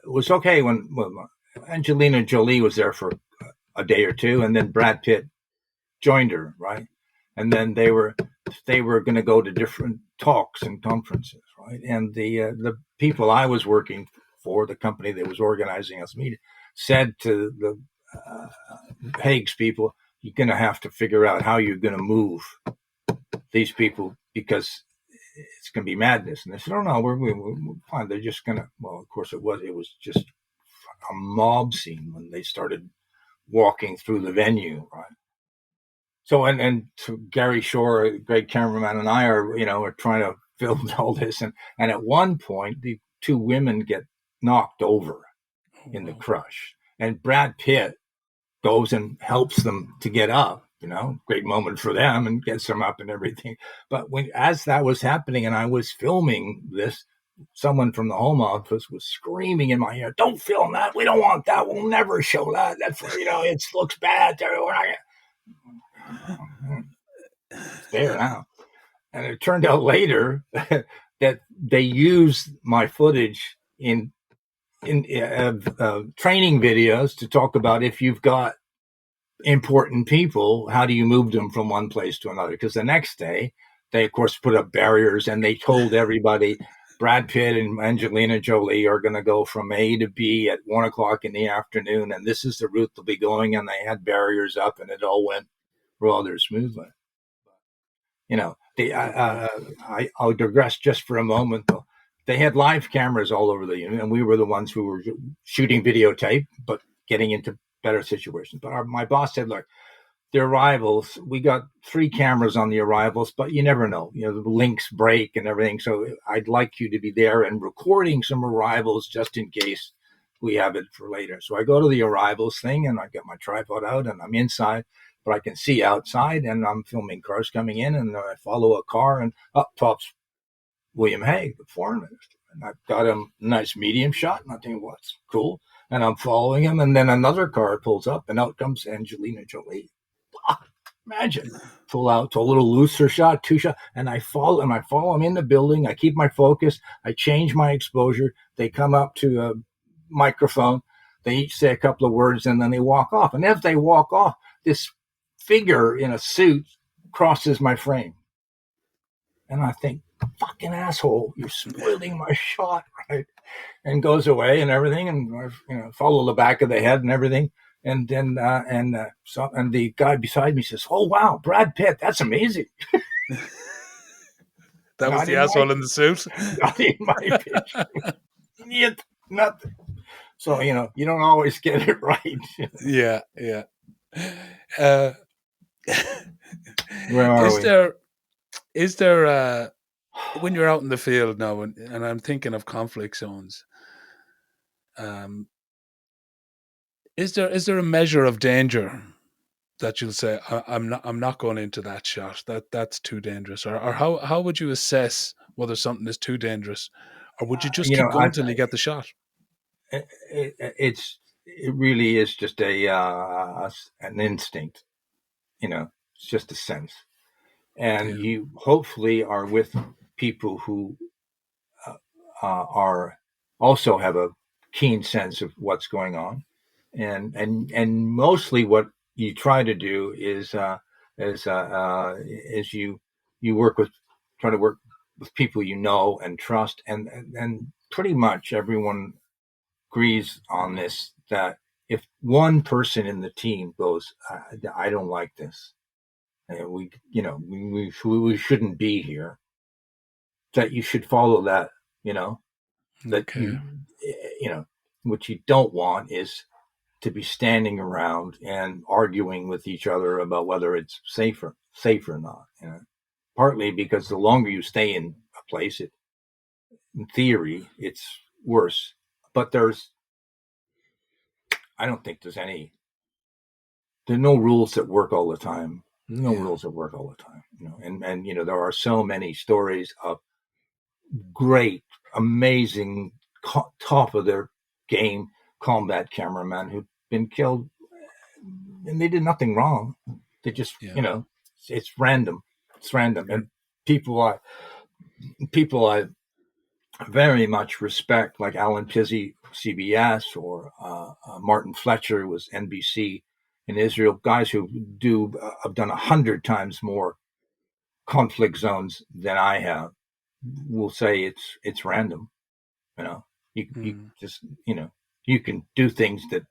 Speaker 3: was okay when Angelina Jolie was there for a day or two, and then Brad Pitt joined her, right? And then they were going to go to different talks and conferences, right? And the people I was working for, the company that was organizing us meeting, said to the Hague's people, "You're going to have to figure out how you're going to move these people because it's going to be madness." And they said, "Oh no, we're fine. They're just going to." Well, of course it was just a mob scene when they started walking through the venue, right? So so Gary Shore, a great cameraman, and I are trying to film all this, and at one point the two women get knocked over
Speaker 2: Oh,
Speaker 3: in the
Speaker 2: wow.
Speaker 3: crush, and Brad Pitt goes and helps them to get up. Great moment for them, and gets them up and everything. But as that was happening, and I was filming this, someone from the Home Office was screaming in my ear, "Don't film that! We don't want that! We'll never show that! That's it looks bad." It's there now, and it turned out later that they used my footage in training videos to talk about, if you've got important people, how do you move them from one place to another? Because the next day, they of course put up barriers, and they told everybody Brad Pitt and Angelina Jolie are going to go from A to B at 1:00 in the afternoon, and this is the route they'll be going. And they had barriers up, and it all went rather smoothly. I'll digress just for a moment, though. They had live cameras all over the unit, and we were the ones who were shooting videotape, but getting into better situations. But my boss said, "Look, the arrivals, we got 3 cameras on the arrivals, but you never know. The links break and everything. So I'd like you to be there and recording some arrivals just in case we have it for later." So I go to the arrivals thing, and I get my tripod out, and I'm inside, but I can see outside, and I'm filming cars coming in, and I follow a car, and up pops William Hague, the foreign minister. And I've got him a nice medium shot, and I think, well, that's cool. And I'm following him, and then another car pulls up, and out comes Angelina Jolie. Imagine, pull out to a little looser shot, 2 shot, and I follow him in the building. I keep my focus. I change my exposure. They come up to a microphone. They each say a couple of words, and then they walk off. And as they walk off, this figure in a suit crosses my frame. And I think, fucking asshole, you're spoiling my shot, right? And goes away and everything, and follow the back of the head and everything. And then and the guy beside me says, "Oh wow, Brad Pitt, that's amazing."
Speaker 2: That was the asshole in the suit.
Speaker 3: Not in my picture. Yet nothing. So you don't always get it right.
Speaker 2: Yeah.
Speaker 3: Where are
Speaker 2: is there when you're out in the field now, and I'm thinking of conflict zones, is there a measure of danger that you'll say, I'm not going into that shot, that's too dangerous, or how would you assess whether something is too dangerous, or would you just keep going till you get the shot?
Speaker 3: It really is just an instinct, it's just a sense, and you hopefully are with people who are also have a keen sense of what's going on, and mostly what you try to do is you try to work with people and trust, and pretty much everyone agrees on this, that if one person in the team goes, I don't like this, we shouldn't be here, that you should follow that, that what you don't want is to be standing around and arguing with each other about whether it's safe or not. Partly because the longer you stay in a place, in theory, it's worse. But I don't think there's no rules that work all the time. Rules that work all the time. And there are so many stories of great, amazing, top of their game combat cameramen who've been killed, and they did nothing wrong. They just, it's random. It's random. And people I very much respect, like Alan Pizzi, CBS, or Martin Fletcher was NBC in Israel, guys who have done 100 times more conflict zones than I have, will say it's random. You just, you can do things that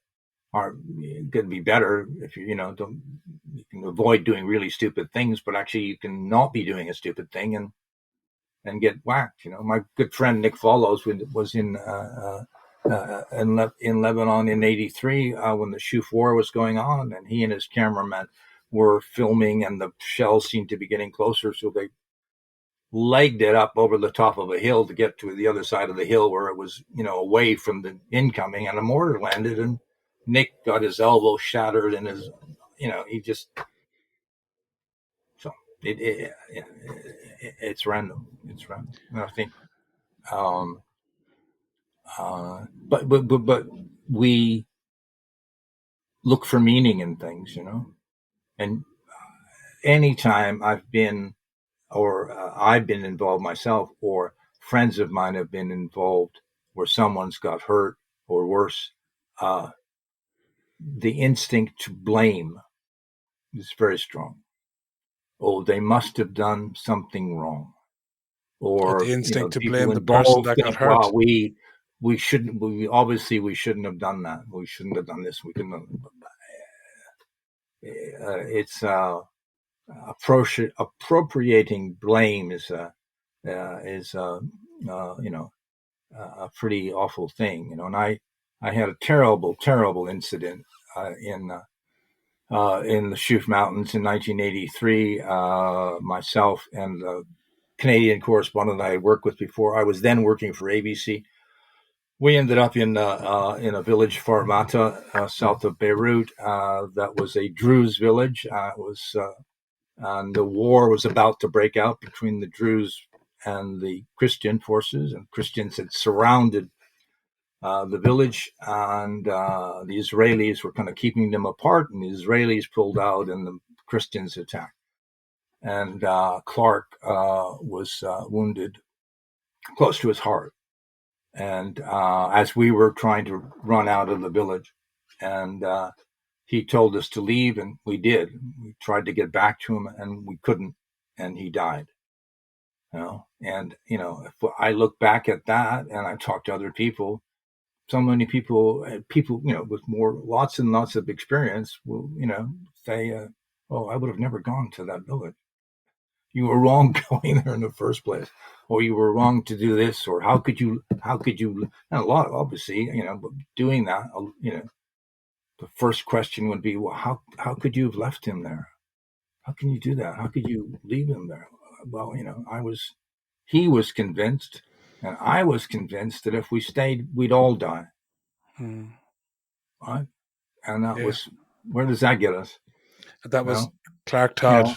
Speaker 3: are going to be better if you can avoid doing really stupid things, but actually you can not be doing a stupid thing and get whacked. My good friend Nick Follows was in Lebanon in '83 when the Shuf War was going on, and he and his cameraman were filming, and the shells seemed to be getting closer, so they legged it up over the top of a hill to get to the other side of the hill where it was, away from the incoming, and a mortar landed and Nick got his elbow shattered and his, he just, so it's random. It's random. And I think, um, but we look for meaning in things, and anytime I've been involved myself, or friends of mine have been involved where someone's got hurt or worse, the instinct to blame is very strong. Oh, they must have done something wrong,
Speaker 2: Or
Speaker 3: or
Speaker 2: the instinct to
Speaker 3: people
Speaker 2: blame the person
Speaker 3: involved
Speaker 2: that got
Speaker 3: think, well,
Speaker 2: hurt.
Speaker 3: we shouldn't. We shouldn't have done that. We shouldn't have done this. We couldn't have. It's appropriating blame is a pretty awful thing, and I had a terrible incident in the Shuf Mountains in 1983. Myself and the Canadian correspondent I had worked with before, I was then working for ABC. We ended up in a village, Farmata, south of Beirut. That was a Druze village. It was and the war was about to break out between the Druze and the Christian forces, and Christians had surrounded the village, and the Israelis were kind of keeping them apart, and the Israelis pulled out, and the Christians attacked. And Clark was wounded close to his heart, and as we were trying to run out of the village, and he told us to leave, and we did. We tried to get back to him, and we couldn't, and he died. And if I look back at that, and I talk to other people, so many people with lots and lots of experience will say, "Oh, I would have never gone to that village. You were wrong going there in the first place, or you were wrong to do this, or how could you? And a lot, obviously, doing that, the first question would be, well, how could you have left him there? How can you do that? How could you leave him there? Well, he was convinced, and I was convinced that if we stayed, we'd all die. Right? And that was, where does that get us?
Speaker 2: That was Clark Todd.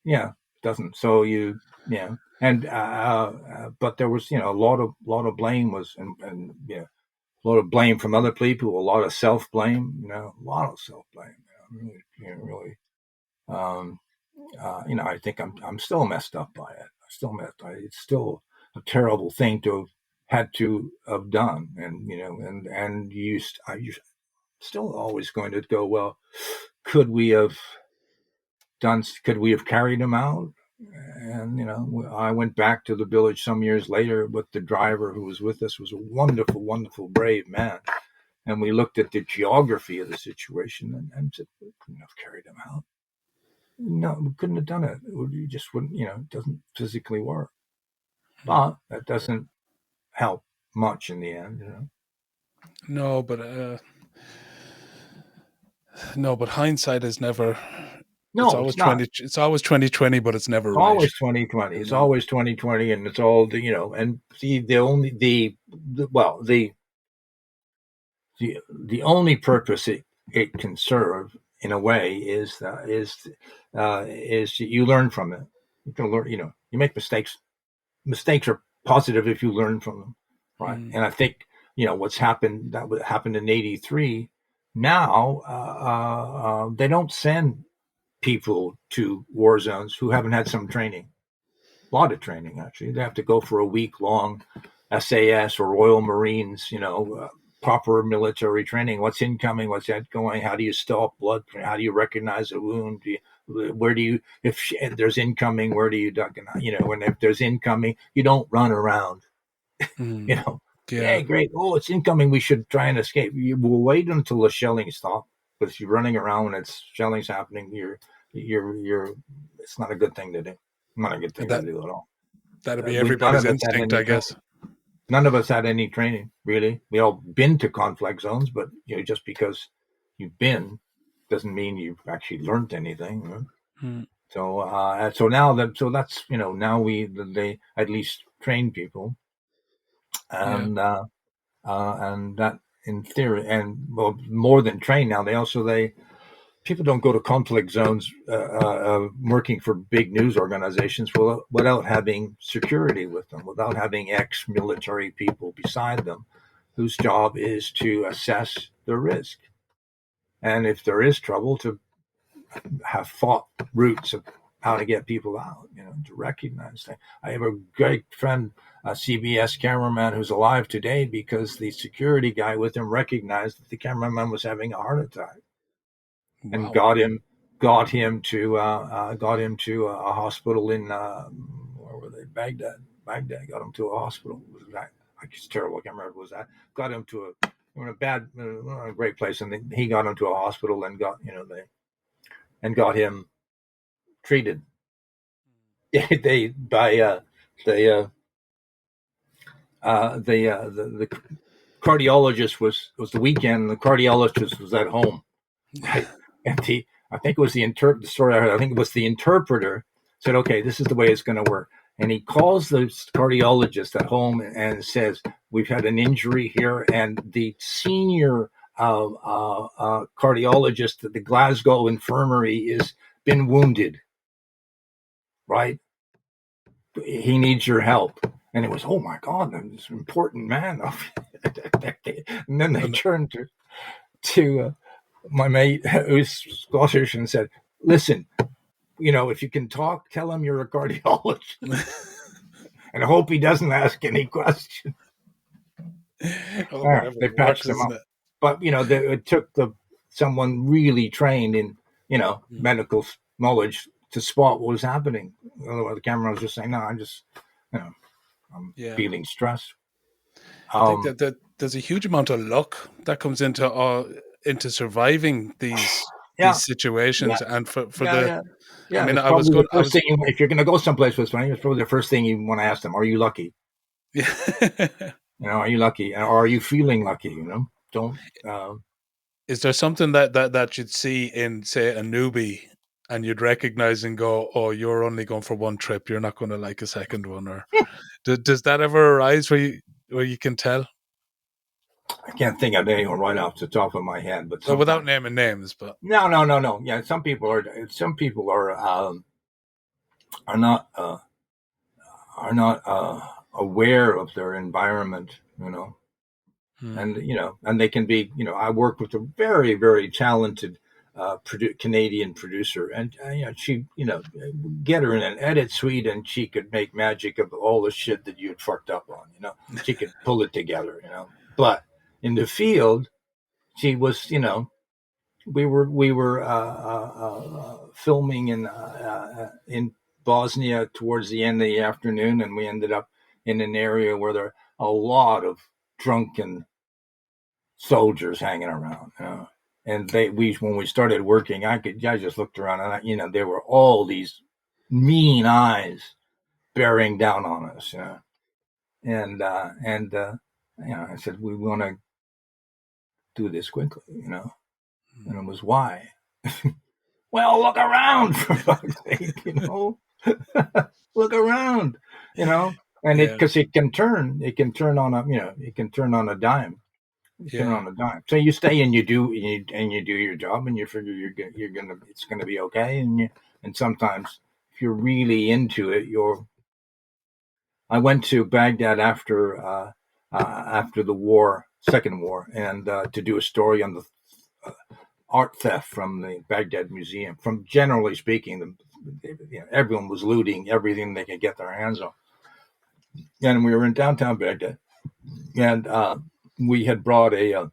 Speaker 3: Yeah, doesn't. So and but there was a lot of blame was, and a lot of blame from other people, a lot of self blame, a lot of self blame. Really. I think I'm still messed up by it. It's still a terrible thing to have had to have done, and I still always going to go, well, could we have carried him out? And I went back to the village some years later, but the driver who was with us was a wonderful, brave man. And we looked at the geography of the situation and said, we couldn't have carried him out. No, we couldn't have done it. You just wouldn't, it doesn't physically work. But that doesn't help much in the end,
Speaker 2: No, but hindsight is never.
Speaker 3: No, it's not.
Speaker 2: It's always 2020, but it's never right.
Speaker 3: Always 2020. It's always 2020, and it's all and the only purpose it can serve in a way is you learn from it. You can learn. You make mistakes. Mistakes are positive if you learn from them, right? And I think what's happened in '83. Now they don't send people to war zones who haven't had some training. A lot of training, actually. They have to go for a week-long SAS or Royal Marines, proper military training. What's incoming? What's outgoing? How do you stop blood? How do you recognize a wound? If there's incoming, where do you duck? And when if there's incoming, you don't run around.
Speaker 2: Yeah,
Speaker 3: great. Oh, it's incoming. We should try and escape. You will wait until the shelling stops. But if you're running around when shelling's happening, it's not a good thing to do. Not a good thing to do at all.
Speaker 2: That'd be everybody's instinct, I guess.
Speaker 3: None of us had any training, really. We all been to conflict zones, but just because you've been doesn't mean you've actually learned anything. Right? So now that's now they at least train people, and that in theory, and well, more than trained now. People don't go to conflict zones working for big news organizations without having security with them, without having ex-military people beside them, whose job is to assess the risk, and if there is trouble, to have thought routes of how to get people out, to recognize things. I have a great friend, a CBS cameraman who's alive today because the security guy with him recognized that the cameraman was having a heart attack, and
Speaker 2: Wow.
Speaker 3: got him to a hospital in where were they? Baghdad. Got him to a hospital. Was that? It's terrible. I can't remember. Was that? Got him to a great place, and he got him to a hospital and got him treated. The cardiologist was the weekend. The cardiologist was at home, right? And I think it was the story I heard. I think it was the interpreter said, "Okay, this is the way it's going to work." And he calls the cardiologist at home and says, "We've had an injury here," and the senior cardiologist at the Glasgow infirmary has been wounded. Right? He needs your help. And it was, oh my God, this important man. And then they turned to my mate who's Scottish and said, "Listen, if you can talk, tell him you're a cardiologist." And I hope he doesn't ask any questions. They patched him up. But, it took someone really trained in, medical knowledge to spot what was happening. Otherwise, the camera was just saying, "No, I'm feeling stress."
Speaker 2: I think that there's a huge amount of luck that comes into surviving these situations, and for the.
Speaker 3: I mean, I was going. If you're going to go someplace with somebody, it's probably the first thing you want to ask them: "Are you lucky?"
Speaker 2: Yeah.
Speaker 3: Are you lucky, or are you feeling lucky? Don't.
Speaker 2: Is there something that you'd see in, say, a newbie, and you'd recognize and go, "Oh, you're only going for one trip. You're not going to like a second one," or does that ever arise where you can tell?
Speaker 3: I can't think of anyone right off the top of my head, but
Speaker 2: without naming names, but
Speaker 3: no. Yeah, some people are not aware of their environment, and they can be, I work with a very, very talented Canadian producer, and she, get her in an edit suite, and she could make magic of all the shit that you'd fucked up on. She could pull it together. But in the field, she was, we were filming in Bosnia towards the end of the afternoon, and we ended up in an area where there are a lot of drunken soldiers hanging around. And when we started working, I just looked around, and there were all these mean eyes bearing down on us. And I said, we want to do this quickly, and it was, why? Well, look around, for fuck's sake, look around, and because it can turn on a dime. Turn on a dime. So you stay and you do your job, and you figure it's gonna be okay. And sometimes if you're really into it, I went to Baghdad after the war, second war, and to do a story on the art theft from the Baghdad Museum. From generally speaking, everyone was looting everything they could get their hands on. And we were in downtown Baghdad, and we had brought a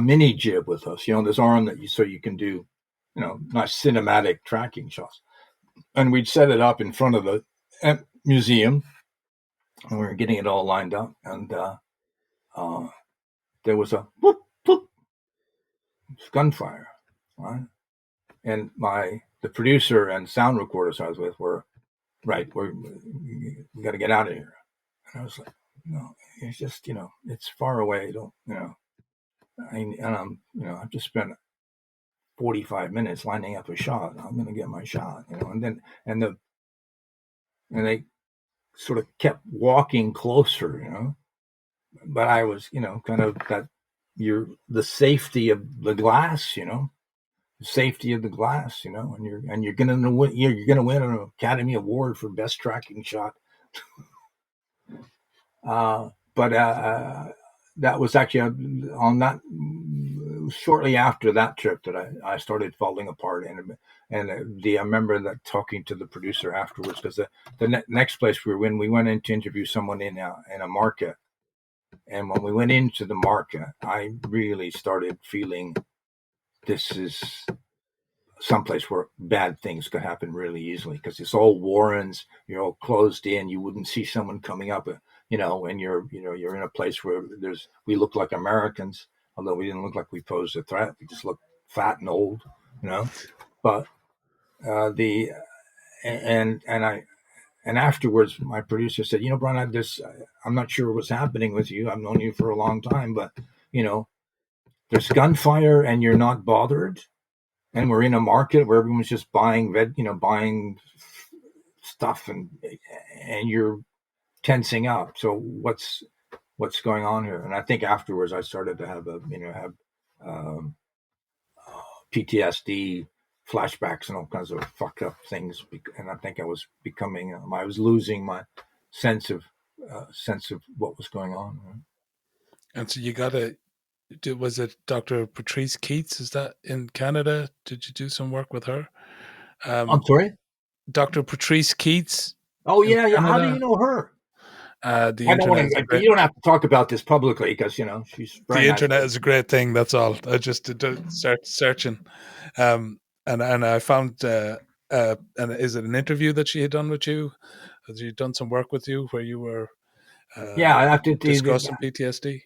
Speaker 3: mini jib with us, this arm so you can do, nice cinematic tracking shots. And we'd set it up in front of the museum, and we were getting it all lined up. And there was a whoop, whoop, gunfire, right? And the producer and sound recorders I was with were, right, we got to get out of here. And I was like, no, it's just, it's far away. Don't, I've just spent 45 minutes lining up a shot. I'm going to get my shot, and they sort of kept walking closer, but I was, kind of that the safety of the glass, the safety of the glass, and you're gonna win an Academy Award for best tracking shot. But that was actually on that shortly after that trip that I started falling apart, and I remember that talking to the producer afterwards, because the next place we went in to interview someone in a market, and when we went into the market, I really started feeling this is someplace where bad things could happen really easily, because it's all warrens, you're all closed in. You wouldn't see someone coming up, and you're in a place where we look like Americans, although we didn't look like we posed a threat. We just looked fat and old, But the and afterwards, my producer said, Brian, I'm not sure what's happening with you. I've known you for a long time, but there's gunfire and you're not bothered. And we're in a market where everyone's just buying buying stuff, and you're tensing up. So what's going on here? And I think afterwards I started to have PTSD flashbacks and all kinds of fucked up things. And I think I was losing my sense of what was going on. Right?
Speaker 2: And so was it Dr. Patrice Keats? Is that in Canada? Did you do some work with her?
Speaker 3: I'm sorry?
Speaker 2: Dr. Patrice Keats.
Speaker 3: Oh, yeah. How do you know her?
Speaker 2: I don't want
Speaker 3: to. You don't have to talk about this publicly, because she's very
Speaker 2: the
Speaker 3: nice.
Speaker 2: internet is a great thing. That's all. I just did searching, and I found. And is it an interview that she had done with you? Has she done some work with you where you were?
Speaker 3: Yeah, I have to
Speaker 2: discussing PTSD.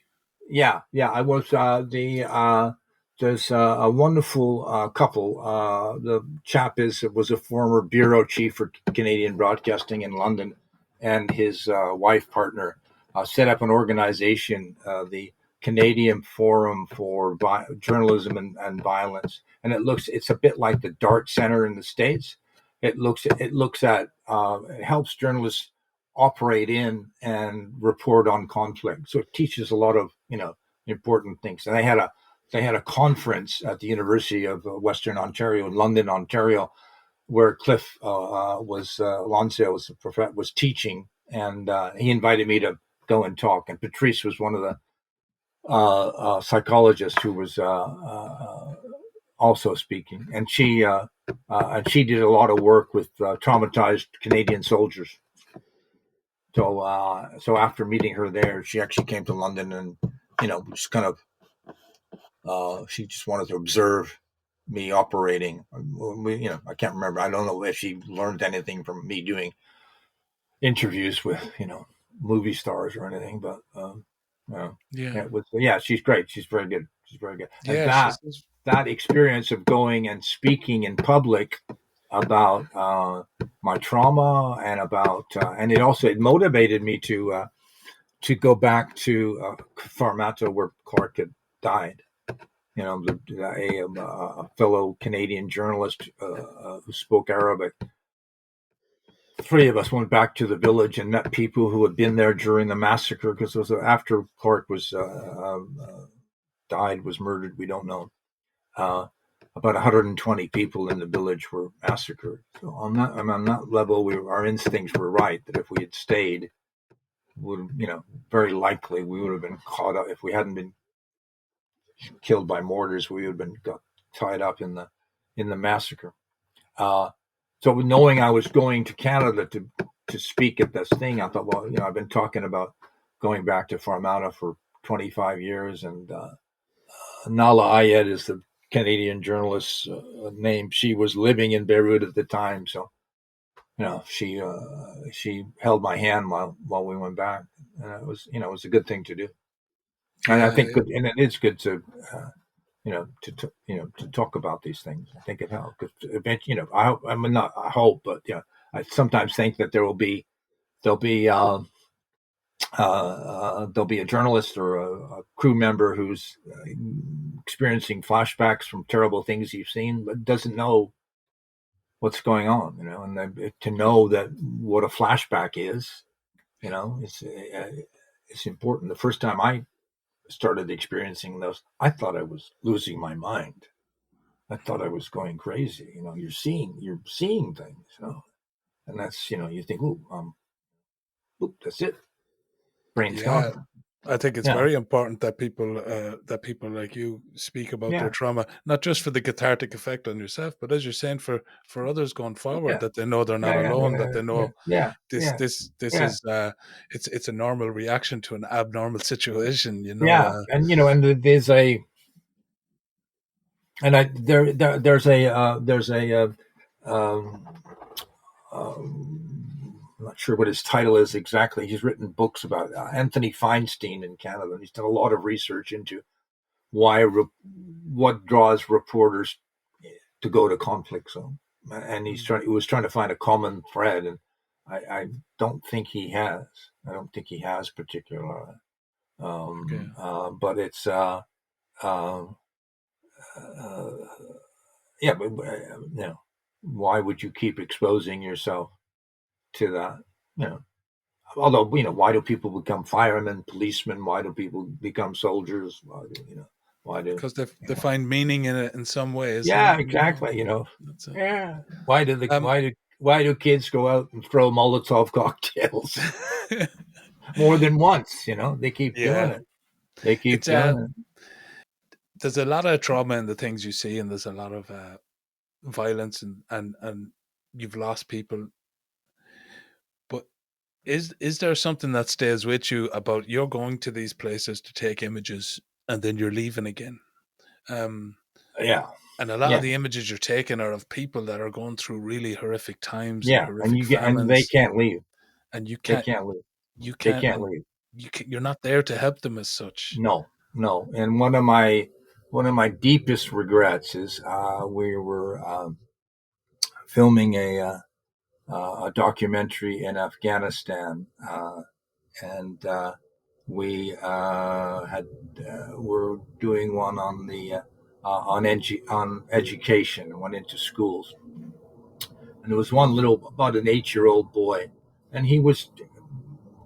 Speaker 3: Yeah. I was there's a wonderful couple. The chap was a former bureau chief for Canadian Broadcasting in London, and his wife partner set up an organization, the Canadian Forum for Journalism and Violence, and it's a bit like the Dart Center in the States. It helps journalists operate in and report on conflict. So it teaches a lot of important things. And they had a conference at the University of Western Ontario in London, Ontario, where Cliff Lonsdale was teaching, and he invited me to go and talk. And Patrice was one of the psychologists who was also speaking, and she did a lot of work with traumatized Canadian soldiers. So after meeting her there, she actually came to London, and just kind of she just wanted to observe me operating. I can't remember. I don't know if she learned anything from me doing interviews with movie stars or anything, but she's great. She's very good.
Speaker 2: Yeah,
Speaker 3: and that experience of going and speaking in public about my trauma, and about and it motivated me to go back to Farmata, where Clark had died. A fellow Canadian journalist who spoke Arabic. Three of us went back to the village and met people who had been there during the massacre, because it was after Clark was murdered. We don't know. About 120 people in the village were massacred. So on that level, our instincts were right, that if we had stayed, very likely we would have been caught up. If we hadn't been killed by mortars, we would have been tied up in the massacre. So knowing I was going to Canada to speak at this thing, I thought, well, I've been talking about going back to Farmata for 25 years, and Nala Ayed is the Canadian journalist's name. She was living in Beirut at the time, so she held my hand while we went back, and it was a good thing to do. And I think and it is good to to talk about these things. I think it helps, because eventually, I hope, but I sometimes think that there'll be a journalist or a crew member who's experiencing flashbacks from terrible things you've seen, but doesn't know what's going on, and to know that what a flashback is, it's important. The first time I started experiencing those, I thought I was losing my mind. I thought I was going crazy. You're seeing things, and that's, you think, that's it. Brain's
Speaker 2: Yeah,
Speaker 3: gone.
Speaker 2: I think it's
Speaker 3: Yeah,
Speaker 2: very important that people like you speak about their
Speaker 3: yeah,
Speaker 2: trauma, not just for the cathartic effect on yourself, but as you're saying, for others going forward,
Speaker 3: yeah,
Speaker 2: that they know they're not
Speaker 3: yeah,
Speaker 2: alone, that
Speaker 3: yeah,
Speaker 2: they
Speaker 3: yeah,
Speaker 2: know
Speaker 3: yeah,
Speaker 2: this
Speaker 3: yeah,
Speaker 2: this this
Speaker 3: yeah,
Speaker 2: is it's a normal reaction to an abnormal situation.
Speaker 3: yeah. And there's a, and um, I'm not sure what his title is exactly. He's written books about Anthony Feinstein in Canada. He's done a lot of research into what draws reporters to go to conflict zone, and he was trying to find a common thread, and I don't think he has. I don't think he has particular,
Speaker 2: Okay.
Speaker 3: but it's uh, uh, yeah, but why would you keep exposing yourself to that? You know, Although, why do people become firemen, policemen? Why do people become soldiers? Why do,
Speaker 2: Because they find meaning in it in some way, isn't
Speaker 3: yeah,
Speaker 2: it?
Speaker 3: exactly.
Speaker 2: That's it.
Speaker 3: Yeah.
Speaker 2: Um,
Speaker 3: Why do kids go out and throw Molotov cocktails more than once? They keep doing
Speaker 2: yeah,
Speaker 3: it. They keep
Speaker 2: it's
Speaker 3: doing it.
Speaker 2: there's a lot of trauma in the things you see, and there's a lot of violence, and you've lost people. But is there something that stays with you about you're going to these places to take images and then you're leaving again? Um,
Speaker 3: Yeah.
Speaker 2: and a lot of
Speaker 3: Yeah.
Speaker 2: the images you're taking are of people that are going through really horrific times and
Speaker 3: Yeah.
Speaker 2: horrific
Speaker 3: And they
Speaker 2: famines,
Speaker 3: can't leave.
Speaker 2: and
Speaker 3: They can't leave.
Speaker 2: you
Speaker 3: They
Speaker 2: can't,
Speaker 3: can't
Speaker 2: and
Speaker 3: leave.
Speaker 2: you're not there to help them as such.
Speaker 3: No, no. And one of my deepest regrets is we were filming a documentary in Afghanistan, and we were doing one on education. Went into schools, and there was one about an 8-year-old boy, and he was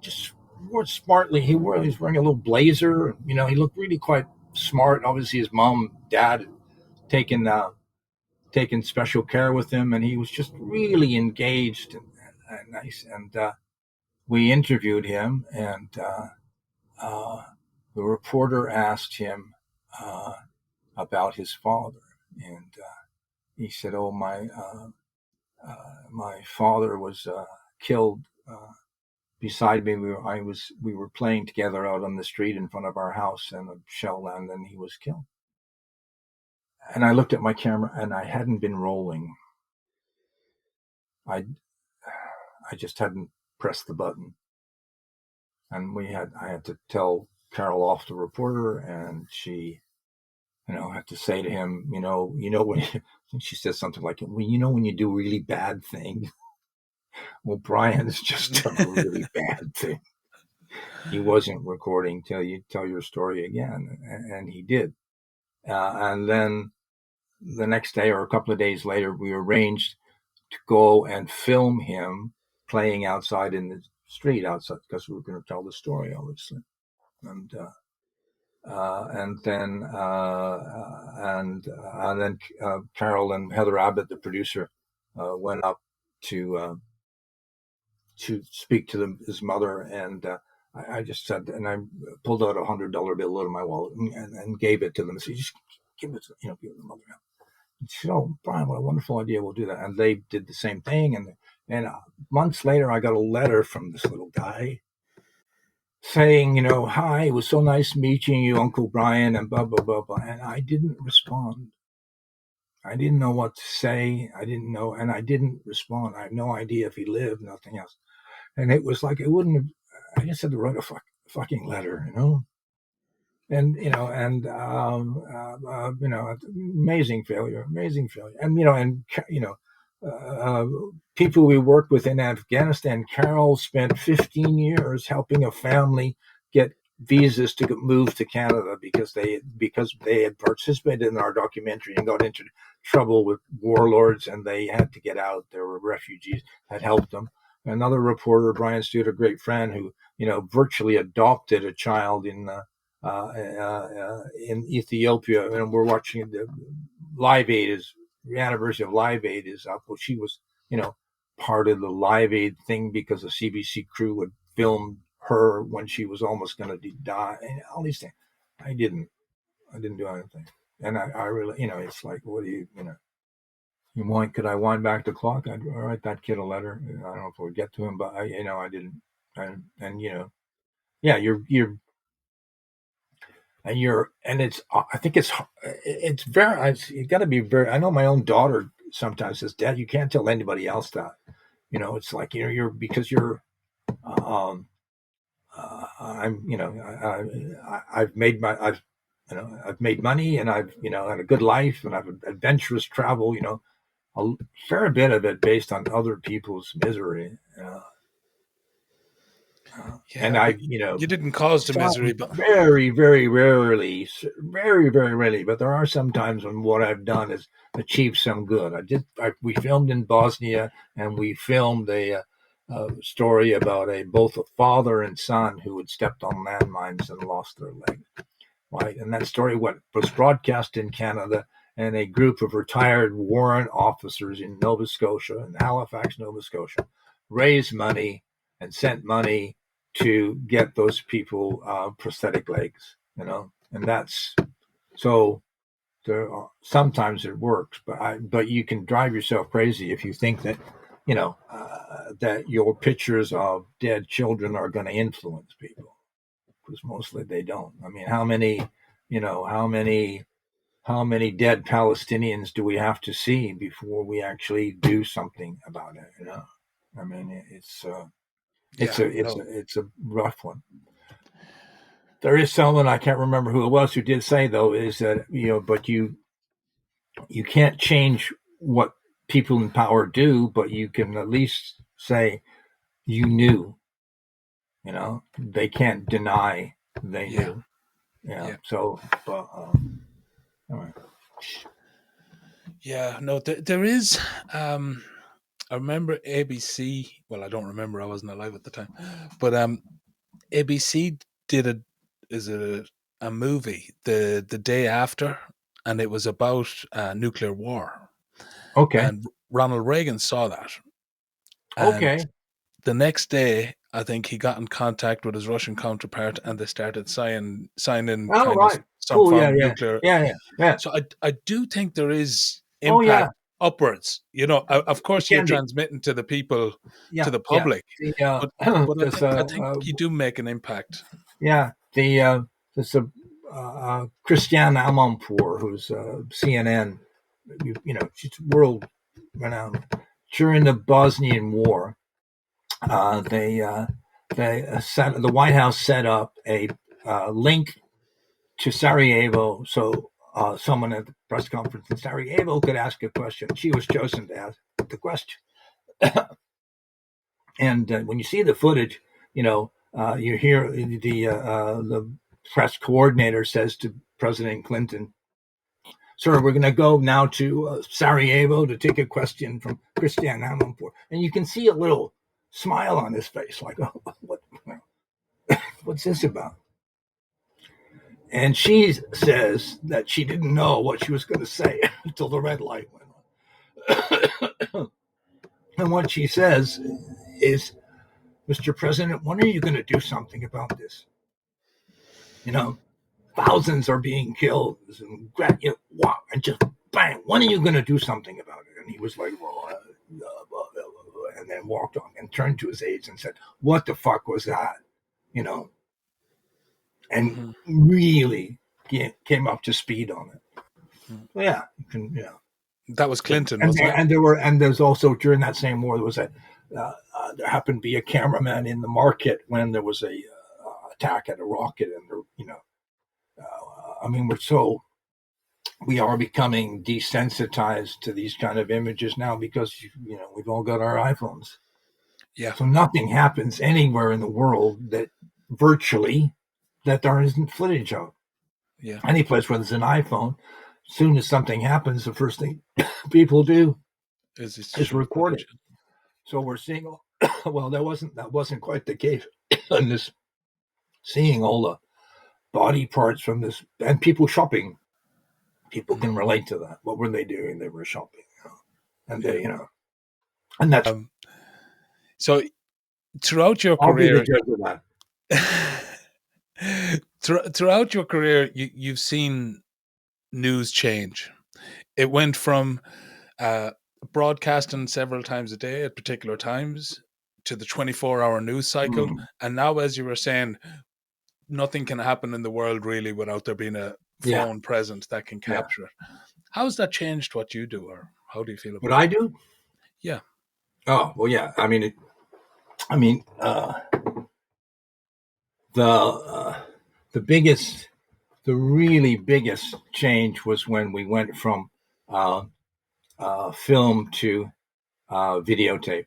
Speaker 3: just more smartly. He was wearing a little blazer. He looked really quite smart. Obviously, his mom, dad, had taken taken special care with him, and he was just really engaged and nice. And we interviewed him, and uh, the reporter asked him about his father, and he said, "Oh, my father was killed beside me. We were playing together out on the street in front of our house, and a shell landed, and he was killed." And I looked at my camera, and I hadn't been rolling. I I just hadn't pressed the button, and I had to tell Carol off, the reporter, and she, had to say to him, when she says something like, "Well, when you do a really bad thing." Well, Brian has just done a really bad thing. He wasn't recording till you tell your story again, and he did. And then the next day or a couple of days later, we arranged to go and film him playing outside in the street outside, because we were going to tell the story, obviously. And then Carol and Heather Abbott, the producer, went up to speak to his mother, and I just said, and I pulled out $100 bill out of my wallet and gave it to them. I said, "Just give it, give it to the mother." And she said, "Oh, Brian, what a wonderful idea! We'll do that." And they did the same thing, and months later, I got a letter from this little guy saying, "Hi, it was so nice meeting you, Uncle Brian," and blah blah blah blah. And I didn't respond. I didn't know what to say. I didn't know, and I didn't respond. I have no idea if he lived, nothing else. And it was like, it wouldn't have. I just had to write a fucking letter, and amazing failure, and uh, people we worked with in Afghanistan. Carol spent 15 years helping a family get visas to move to Canada because they had participated in our documentary and got into trouble with warlords, and they had to get out. There were refugees, had helped them. Another reporter, Brian Stewart, a great friend, who virtually adopted a child in in Ethiopia, and we're watching the Live Aid is the anniversary of Live Aid is up. Well, she was, part of the Live Aid thing because the CBC crew would film her when she was almost going to die, and all these things. I didn't do anything, and I really, it's like, what do could I wind back the clock? I'd write that kid a letter. I don't know if we'd get to him, but I didn't. And yeah, I think it's very, you got to be very, I know my own daughter sometimes says, Dad, you can't tell anybody else that, it's like, because you're, I'm, I've made money and I've, had a good life and I've adventurous travel, a fair bit of it based on other people's misery. And
Speaker 2: but you didn't cause the misery, but
Speaker 3: very, very rarely, but there are some times when what I've done is achieved some good. We filmed in Bosnia, and we filmed a story about both a father and son who had stepped on landmines and lost their leg. Right, and that story was broadcast in Canada, and a group of retired warrant officers in Nova Scotia, in Halifax, Nova Scotia, raised money and sent money to get those people prosthetic legs, and that's so. Sometimes it works, but you can drive yourself crazy if you think that, that your pictures of dead children are going to influence people, because mostly they don't. I mean, how many dead Palestinians do we have to see before we actually do something about it? I mean, it's a rough one. There is someone, I can't remember who it was, who did say, though, is that, but you can't change what people in power do, but you can at least say you knew. They can't deny they knew. Yeah. So, but all right.
Speaker 2: Yeah, no, there is. I remember ABC. Well, I don't remember. I wasn't alive at the time, but ABC did a movie the day after, and it was about nuclear war.
Speaker 3: Okay.
Speaker 2: And Ronald Reagan saw that, and
Speaker 3: Okay.
Speaker 2: the next day, I think he got in contact with his Russian counterpart, and they started signing
Speaker 3: Oh,
Speaker 2: kind of
Speaker 3: right.
Speaker 2: some
Speaker 3: Cool.
Speaker 2: form
Speaker 3: Yeah.
Speaker 2: of
Speaker 3: Yeah.
Speaker 2: nuclear.
Speaker 3: Yeah. Yeah. Yeah.
Speaker 2: So I do think there is
Speaker 3: Oh,
Speaker 2: impact
Speaker 3: yeah.
Speaker 2: upwards. Of
Speaker 3: It
Speaker 2: course, you're
Speaker 3: can be.
Speaker 2: transmitting to the people, to
Speaker 3: Yeah.
Speaker 2: the
Speaker 3: Yeah.
Speaker 2: public,
Speaker 3: The
Speaker 2: but
Speaker 3: this
Speaker 2: I think you do make an impact.
Speaker 3: yeah this Christiane Amanpour, who's CNN, she's world renowned. During the Bosnian War, they the White House set up a link to Sarajevo, so someone at the press conference in Sarajevo could ask a question. She was chosen to ask the question. And when you see the footage, you hear the press coordinator says to President Clinton, "Sir, we're going to go now to Sarajevo to take a question from Christiane Amanpour," and you can see a little smile on his face, like, "Oh, what's this about?" And she says that she didn't know what she was going to say until the red light went on. And what she says is, "Mr. President, when are you going to do something about this? Thousands are being killed, and just bang, when are you going to do something about it?" And he was like, "Well," and then walked on and turned to his aides and said, "What the fuck was that?" And really came up to speed on it. Well, yeah,
Speaker 2: That was Clinton, wasn't it?
Speaker 3: And there's also, during that same war, there was there happened to be a cameraman in the market when there was a attack at a rocket, and I mean, we are becoming desensitized to these kind of images now because we've all got our iPhones.
Speaker 2: Yeah.
Speaker 3: So nothing happens anywhere in the world that virtually that there isn't footage of.
Speaker 2: Yeah.
Speaker 3: Any place where there's an iPhone, as soon as something happens, the first thing people do is record it. So we're seeing, well, that wasn't quite the case in this, seeing all body parts from this, and people shopping. People can relate to that. What were they doing? They were shopping, and they, and that's.
Speaker 2: So throughout your
Speaker 3: I'll be the
Speaker 2: career,
Speaker 3: judge of that.
Speaker 2: throughout your career, you've seen news change. It went from broadcasting several times a day at particular times to the 24-hour news cycle. And now, as you were saying, nothing can happen in the world really without there being a phone present that can capture it. How's that changed what you do, or how do you feel about
Speaker 3: what I do?
Speaker 2: Yeah.
Speaker 3: Oh, well, yeah. I mean, the really biggest change was when we went from film to videotape,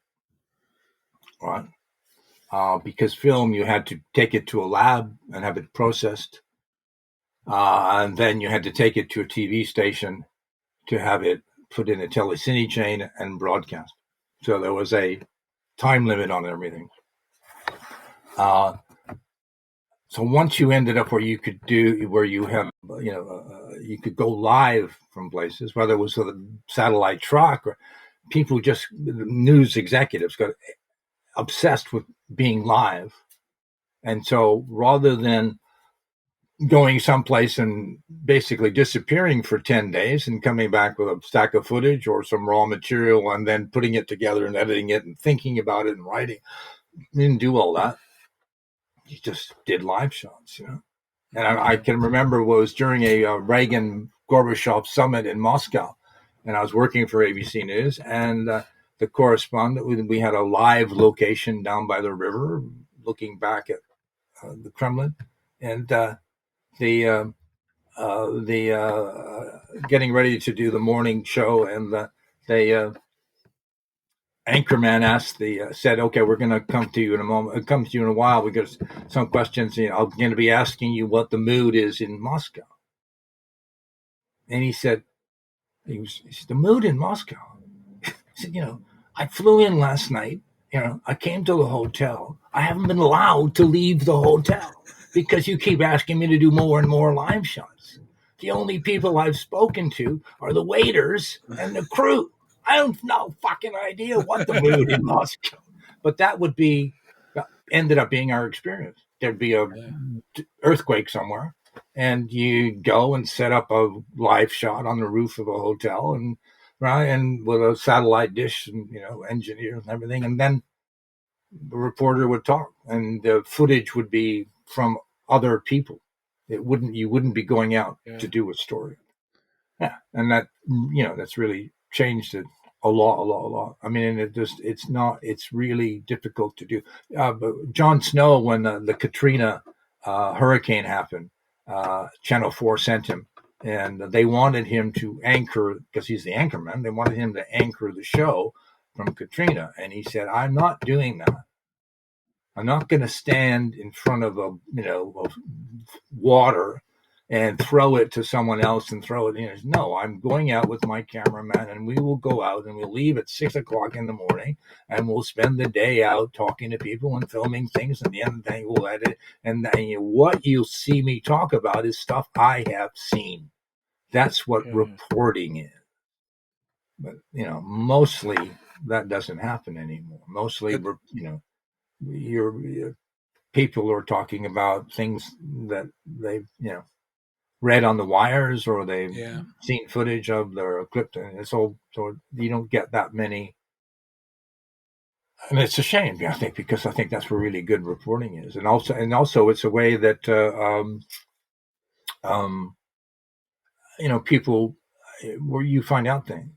Speaker 3: right? Because film, you had to take it to a lab and have it processed, and then you had to take it to a TV station to have it put in a telecine chain and broadcast. So there was a time limit on everything. So once you ended up where you could have, you could go live from places, whether it was with a satellite truck or people news executives got obsessed with being live. And so rather than going someplace and basically disappearing for 10 days and coming back with a stack of footage or some raw material and then putting it together and editing it and thinking about it and writing, we didn't do all that. You just did live shots, And I can remember it was during a Reagan Gorbachev summit in Moscow, and I was working for ABC News, and the correspondent, we had a live location down by the river, looking back at the Kremlin, and the getting ready to do the morning show, and the anchorman said, "Okay, we're going to come to you in a moment. Come to you in a while. We got some questions. I'm going to be asking you what the mood is in Moscow." And he said, "The mood in Moscow." He said, "I flew in last night. I came to the hotel. I haven't been allowed to leave the hotel because you keep asking me to do more and more live shots. The only people I've spoken to are the waiters and the crew. I don't know fucking idea what the mood in Moscow." But that ended up being our experience. There'd be a earthquake somewhere, and you go and set up a live shot on the roof of a hotel, and with a satellite dish and engineers and everything, and then the reporter would talk, and the footage would be from other people. You wouldn't be going out to do a story. Yeah, and that's really changed it a lot. I mean, it's really difficult to do. But Jon Snow, when the Katrina hurricane happened, Channel 4 sent him, and they wanted him to anchor, because he's the anchorman. They wanted him to anchor the show from Katrina, and he said, "I'm not doing that. I'm not going to stand in front of of water and throw it to someone else and throw it in." No, I'm going out with my cameraman, and we will go out and we'll leave at 6:00 in the morning, and we'll spend the day out talking to people and filming things. And at the end of the day, we'll edit. And then what you'll see me talk about is stuff I have seen. That's what reporting is. But mostly that doesn't happen anymore. Mostly, your people are talking about things that they've read on the wires, or they've seen footage of their clip, and so you don't get that many. And it's a shame, I think, because I think that's where really good reporting is, and also it's a way that people, where you find out things.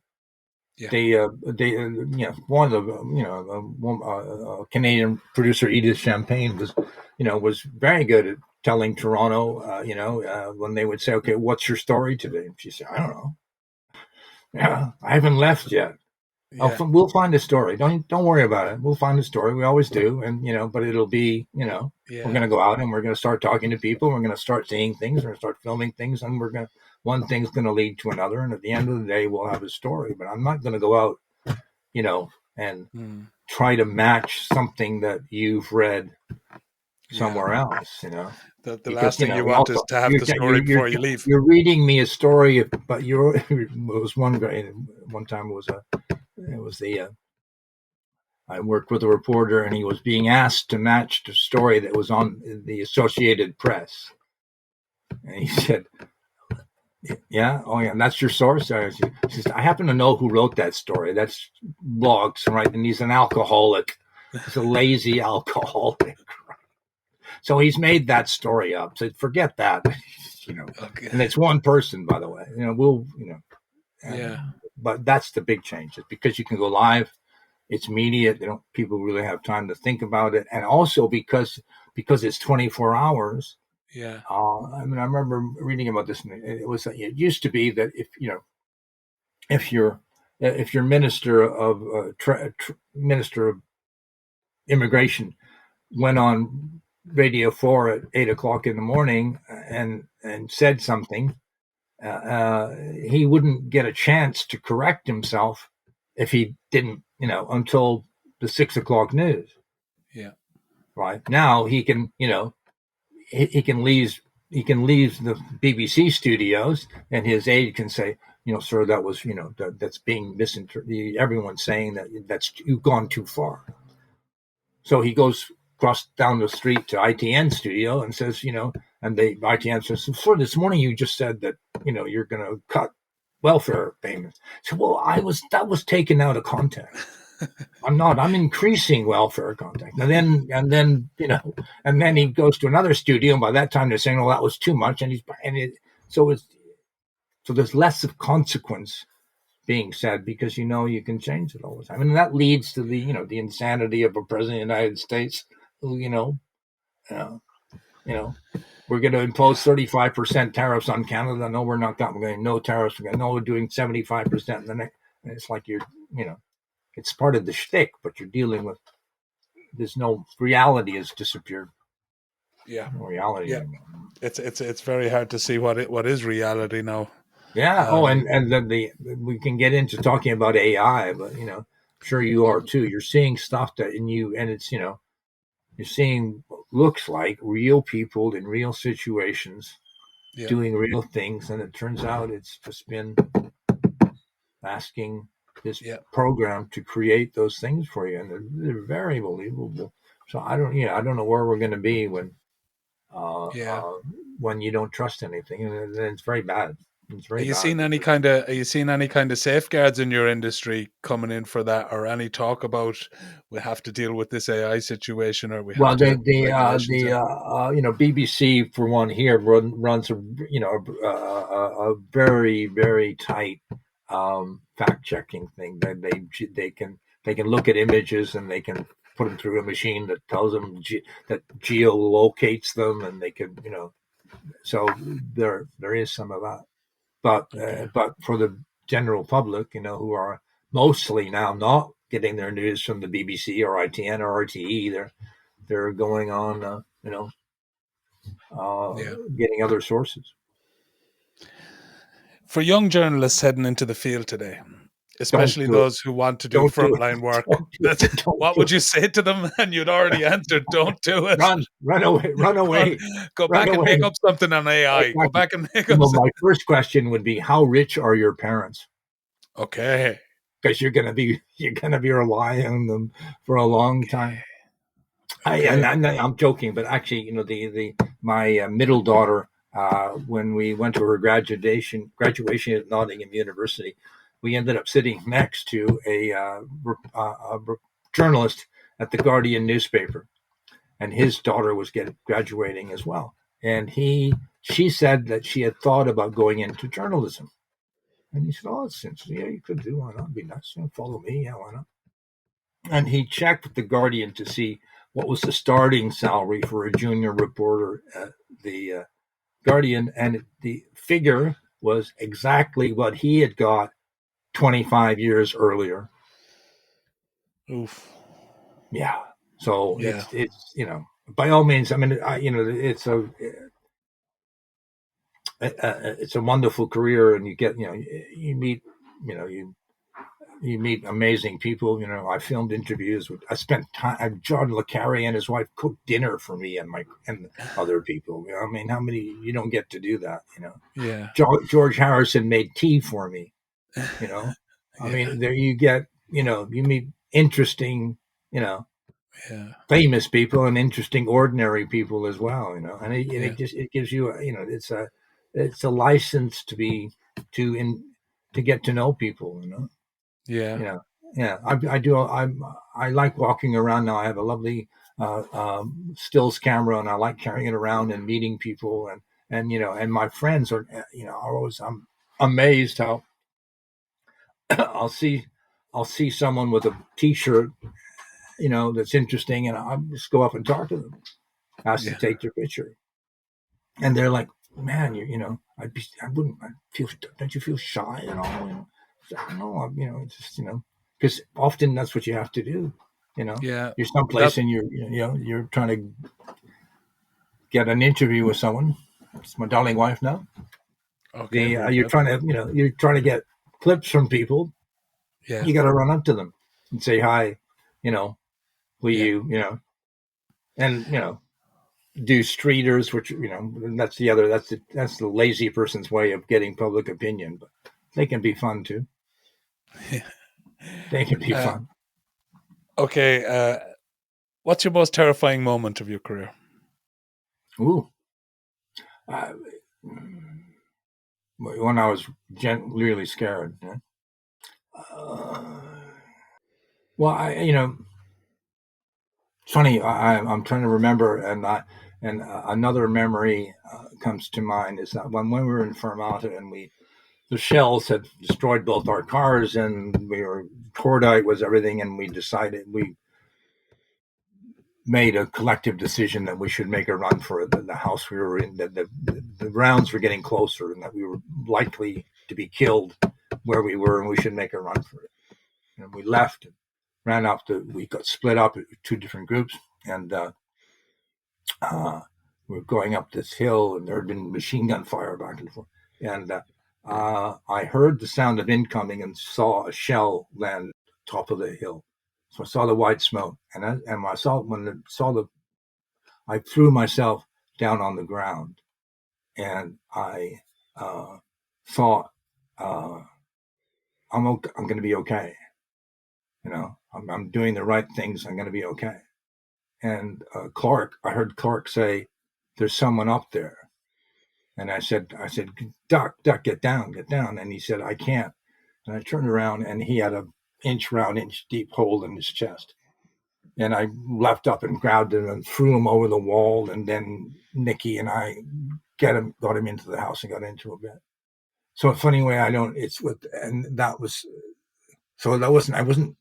Speaker 3: One of the Canadian producer, Edith Champagne, was very good at telling Toronto, when they would say, "Okay, what's your story today?" And she said, "I don't know. Yeah, I haven't left yet. We'll find a story. Don't worry about it. We'll find a story. We always do." And but it'll be, we're going to go out and we're going to start talking to people. We're going to start seeing things. We're going to start filming things, and one thing's going to lead to another. And at the end of the day, we'll have a story. But I'm not going to go out, and try to match something that you've read somewhere else.
Speaker 2: The
Speaker 3: because
Speaker 2: last thing you want is to have the story before you leave.
Speaker 3: You're reading me a story, but it was one guy. One time it was the I worked with a reporter, and he was being asked to match the story that was on the Associated Press, and he said, "Yeah, oh yeah, and that's your source." He says, "I happen to know who wrote that story. That's blogs, right? And he's an alcoholic. He's a lazy alcoholic." So he's made that story up. So forget that,
Speaker 2: Okay.
Speaker 3: And it's one person, by the way.
Speaker 2: Yeah.
Speaker 3: But that's the big change. It's because you can go live. It's immediate. People really have time to think about it, and also because it's 24 hours.
Speaker 2: Yeah.
Speaker 3: I remember reading about this. And it used to be that if your minister of minister of immigration went on Radio 4 at 8:00 in the morning and said something, he wouldn't get a chance to correct himself if he didn't, until the 6:00 news.
Speaker 2: Yeah.
Speaker 3: Right now, he can, he can leave the BBC studios, and his aide can say, sir, that was, that's being misinterpreted. Everyone's saying that's you've gone too far. So he goes across down the street to ITN studio and says, and ITN says, sir, this morning you just said that, you're going to cut welfare payments. So, well, that was taken out of context. I'm increasing welfare contact. And then he goes to another studio, and by that time they're saying, oh, that was too much. So there's less of consequence being said because you can change it all the time. And that leads to the insanity of a president of the United States who, we're going to impose 35% tariffs on Canada. No, we're not. We're going to no tariffs. We're doing 75%. And it's like it's part of the shtick, but you're dealing with. There's no reality has disappeared.
Speaker 2: Yeah,
Speaker 3: no reality.
Speaker 2: Yeah, it's very hard to see what is reality now.
Speaker 3: Yeah. And then we can get into talking about AI, but sure you are too. You're seeing stuff and it's you're seeing what looks like real people in real situations doing real things, and it turns out it's just been asking this program to create those things for you, and they're very believable. So I don't know where we're going to be when you don't trust anything, and then it's very bad. It's very bad.
Speaker 2: Are you seeing any kind of safeguards in your industry coming in for that, or any talk about we have to deal with this AI situation, or we have to
Speaker 3: BBC for one here runs a very, very tight fact checking thing. They can look at images and they can put them through a machine that tells them that geolocates them, and they can so there is some of that. But for the general public, who are mostly now not getting their news from the BBC or ITN or RTE, they're going on, getting other sources.
Speaker 2: For young journalists heading into the field today, especially those who want to do frontline work, what would you say to them? And you'd already answered, don't do it.
Speaker 3: Run away.
Speaker 2: Go back and make up something on AI. Exactly. Go back and make up
Speaker 3: something. My first question would be, how rich are your parents?
Speaker 2: Okay.
Speaker 3: Because you're gonna be relying on them for a long time. Okay. I'm joking, but actually, my middle daughter, when we went to her graduation at Nottingham University, we ended up sitting next to a journalist at the Guardian newspaper, and his daughter was graduating as well. And she said that she had thought about going into journalism. And he said, "Oh, it's interesting. Yeah, you could do. Why not? It'd be nice. Follow me. Yeah, why not?" And he checked with the Guardian to see what was the starting salary for a junior reporter at the Guardian, and the figure was exactly what he had got 25 years earlier.
Speaker 2: Oof.
Speaker 3: Yeah. So it's by all means. I mean, it's a wonderful career, and you get you meet you meet amazing people. I filmed interviews with. I spent time. John Le Carre and his wife cooked dinner for me and other people. I mean, how many you don't get to do that?
Speaker 2: Yeah.
Speaker 3: George Harrison made tea for me. I
Speaker 2: Yeah.
Speaker 3: mean, there you get. You meet interesting.
Speaker 2: Yeah.
Speaker 3: Famous people and interesting ordinary people as well. And
Speaker 2: Yeah.
Speaker 3: it gives you. It's a license to get to know people.
Speaker 2: Yeah.
Speaker 3: Yeah, yeah. I do. I like walking around now. I have a lovely stills camera, and I like carrying it around and meeting people, and my friends are always. I'm amazed how I'll see someone with a T-shirt, that's interesting, and I'll just go up and talk to them, ask to
Speaker 2: Yeah.
Speaker 3: take their picture, and they're like, "Man, I wouldn't, don't you feel shy at all?" No, it's just, because often that's what you have to do.
Speaker 2: Yeah.
Speaker 3: You're
Speaker 2: That.
Speaker 3: someplace and you're trying to get an interview with someone. It's my darling wife now.
Speaker 2: Okay. Very
Speaker 3: You're
Speaker 2: good.
Speaker 3: trying to, you're trying to get clips from people.
Speaker 2: Yeah.
Speaker 3: You got to run up to them and say hi. You know, will
Speaker 2: Yeah.
Speaker 3: and do streeters, which that's the lazy person's way of getting public opinion, but they can be fun too. They can be
Speaker 2: Uh,
Speaker 3: fun.
Speaker 2: okay. What's your most terrifying moment of your career?
Speaker 3: Ooh. Uh, when I was really scared. Yeah. Uh, well, it's funny. I'm trying to remember, and another memory comes to mind is that when we were in Fermata and the shells had destroyed both our cars, and we were cordite was everything, and we made a collective decision that we should make a run for the house we were in. That the rounds were getting closer, and that we were likely to be killed where we were, and we should make a run for it. And we left, and ran up we got split up into two different groups, and we were going up this hill, and there had been machine gun fire back and forth. And I heard the sound of incoming and saw a shell land top of the hill. So I saw the white smoke, and I saw I threw myself down on the ground, and I thought, I'm going to be okay. I'm doing the right things. I'm going to be okay. And I heard Clark say, "There's someone up there." And I said, "Duck, get down, get down." And he said, "I can't." And I turned around, and he had an inch round, inch deep hole in his chest. And I leapt up and grabbed him and threw him over the wall. And then Nikki and I got him into the house and got into a bed. So a funny way, and that was, so that wasn't, I wasn't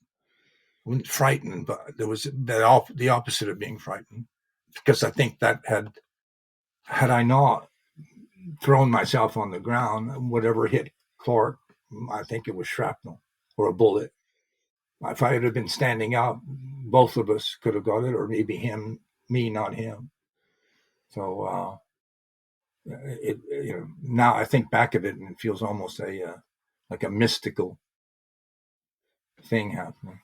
Speaker 3: frightened, but there was the opposite of being frightened, because I think that had I not thrown myself on the ground, whatever hit Clark, I think it was shrapnel or a bullet. If I had been standing up, both of us could have got it, or maybe me, not him. So now I think back of it, and it feels almost like a mystical thing happening.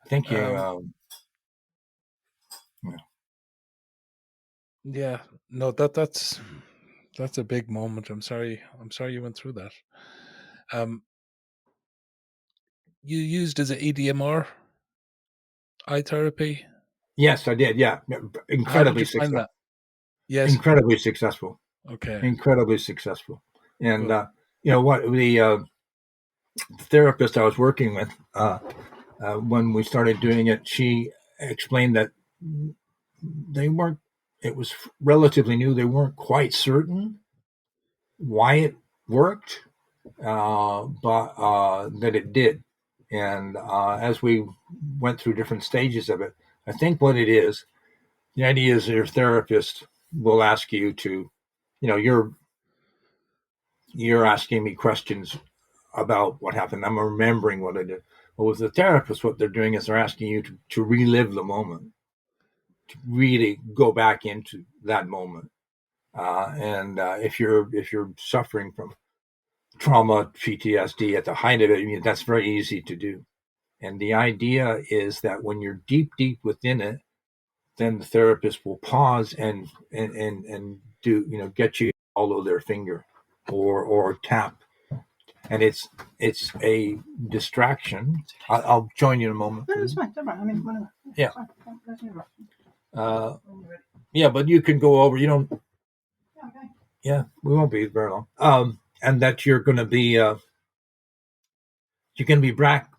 Speaker 3: I think yeah.
Speaker 2: Yeah. No, that's a big moment. I'm sorry. I'm sorry you went through that. Um, you used as an EDMR eye therapy.
Speaker 3: Yes, I did. Yeah,
Speaker 2: How did
Speaker 3: incredibly
Speaker 2: you find
Speaker 3: successful.
Speaker 2: that? Yes.
Speaker 3: Incredibly successful.
Speaker 2: Okay.
Speaker 3: Incredibly successful. And
Speaker 2: Good.
Speaker 3: what the therapist I was working with, when we started doing it, she explained that they weren't. It was relatively new. They weren't quite certain why it worked, but that it did. And as we went through different stages of it, I think what it is, the idea is your therapist will ask you to, you're asking me questions about what happened. I'm remembering what I did. But with the therapist, what they're doing is they're asking you to relive the moment, to really go back into that moment. And if you're suffering from trauma, PTSD at the height of it. I mean, that's very easy to do. And the idea is that when you're deep, deep within it, then the therapist will pause and do, get you to follow their finger or tap. And it's a distraction. I'll join you in a moment.
Speaker 1: No, it's fine. Don't worry. I mean, whatever.
Speaker 3: Yeah. Yeah, but you can go over. You don't.
Speaker 1: Yeah, okay.
Speaker 3: Yeah, we won't be very long. And that you're going to be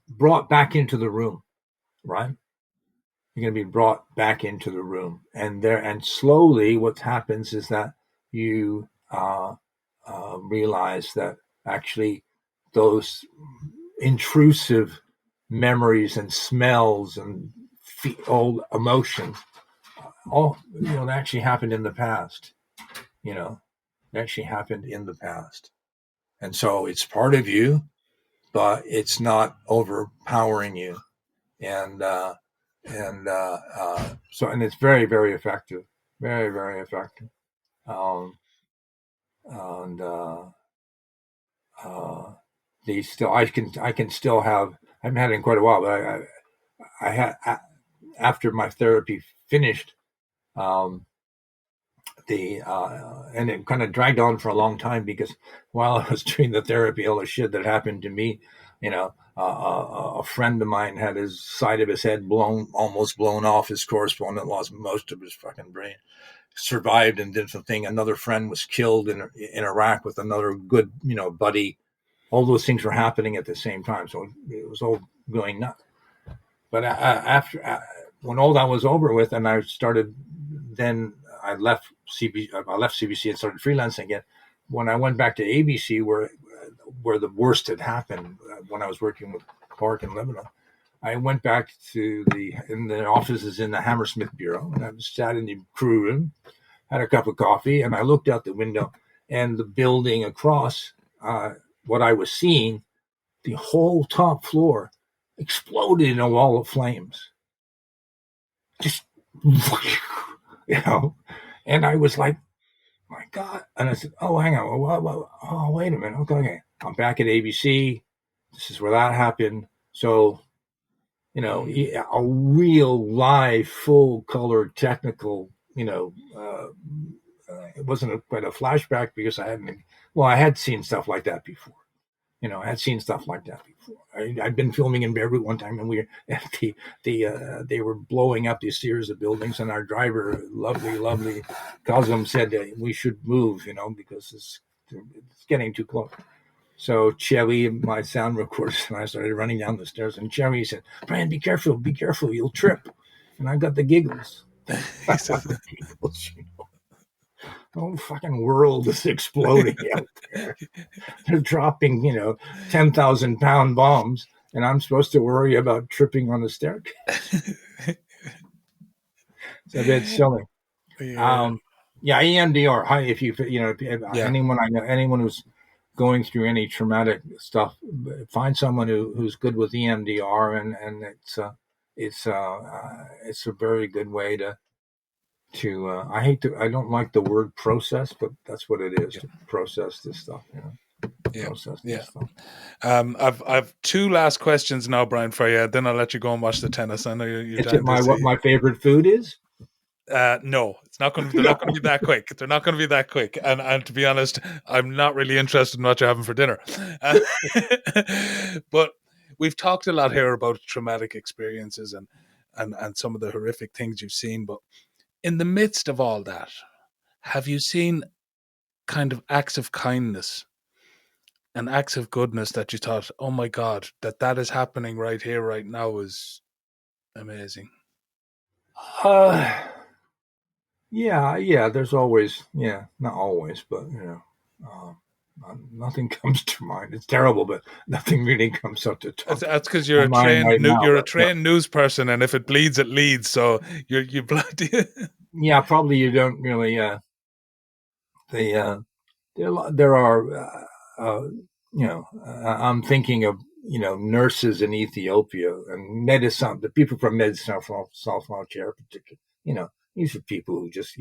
Speaker 3: brought back into the room, right? You're going to be brought back into the room, and slowly, what happens is that you realize that actually those intrusive memories and smells and old emotions, all that actually happened in the past. It actually happened in the past, and so it's part of you, but it's not overpowering you, and it's very, very effective, very, very effective. And these still, I can still have. I haven't had it in quite a while, but I had after my therapy finished. And it kind of dragged on for a long time because while I was doing the therapy, all the shit that happened to me, a friend of mine had his side of his head almost blown off. His correspondent lost most of his fucking brain. Survived and did something. Another friend was killed in Iraq with another good, buddy. All those things were happening at the same time, so it was all going nuts. But after when all that was over with, and I started, then I left CBC and started freelancing again. When I went back to ABC, where the worst had happened, when I was working with Clark in Lebanon, I went back to the offices in the Hammersmith Bureau, and I sat in the crew room, had a cup of coffee, and I looked out the window, and the building across, what I was seeing, the whole top floor exploded in a wall of flames. Just, and I was like, my God. And I said, oh, hang on. Oh, wait a minute. Okay. I'm back at ABC. This is where that happened. So, a real live, full color technical, it wasn't quite a flashback because I had seen stuff like that before. I had seen stuff like that before. I'd been filming in Beirut one time, and we they were blowing up these series of buildings, and our driver, lovely Kazum, said we should move, because it's getting too close. So Cherry, my sound recorder, and I started running down the stairs, and Cherry said, "Brian, be careful, you'll trip." And I got the giggles. The whole fucking world is exploding out there. They're dropping, 10,000-pound bombs, and I'm supposed to worry about tripping on the staircase. It's a bit silly.
Speaker 2: Yeah.
Speaker 3: EMDR. Hi, if anyone I know, anyone who's going through any traumatic stuff, find someone who's good with EMDR, and it's a very good way to. I don't like the word process, but that's what it is, to process this stuff. Process this stuff.
Speaker 2: I've two last questions now, Brian, for you. Then I'll let you go and watch the tennis. I know you're
Speaker 3: Is it what my favorite food is?
Speaker 2: No, it's not going to. They're not going to be that quick. They're not going to be that quick. And to be honest, I'm not really interested in what you're having for dinner. But we've talked a lot here about traumatic experiences and some of the horrific things you've seen. But in the midst of all that, have you seen kind of acts of kindness and acts of goodness that you thought, oh my God, that is happening right here, right now is amazing?
Speaker 3: Yeah. There's always, not always, but nothing comes to mind. It's terrible, but nothing really comes up to talk.
Speaker 2: That's because you're a trained news person, and if it bleeds, it leads. So you bloody.
Speaker 3: Yeah, probably you don't really. There are, I'm thinking of nurses in Ethiopia and the people from South Frontier, particularly. These are people who just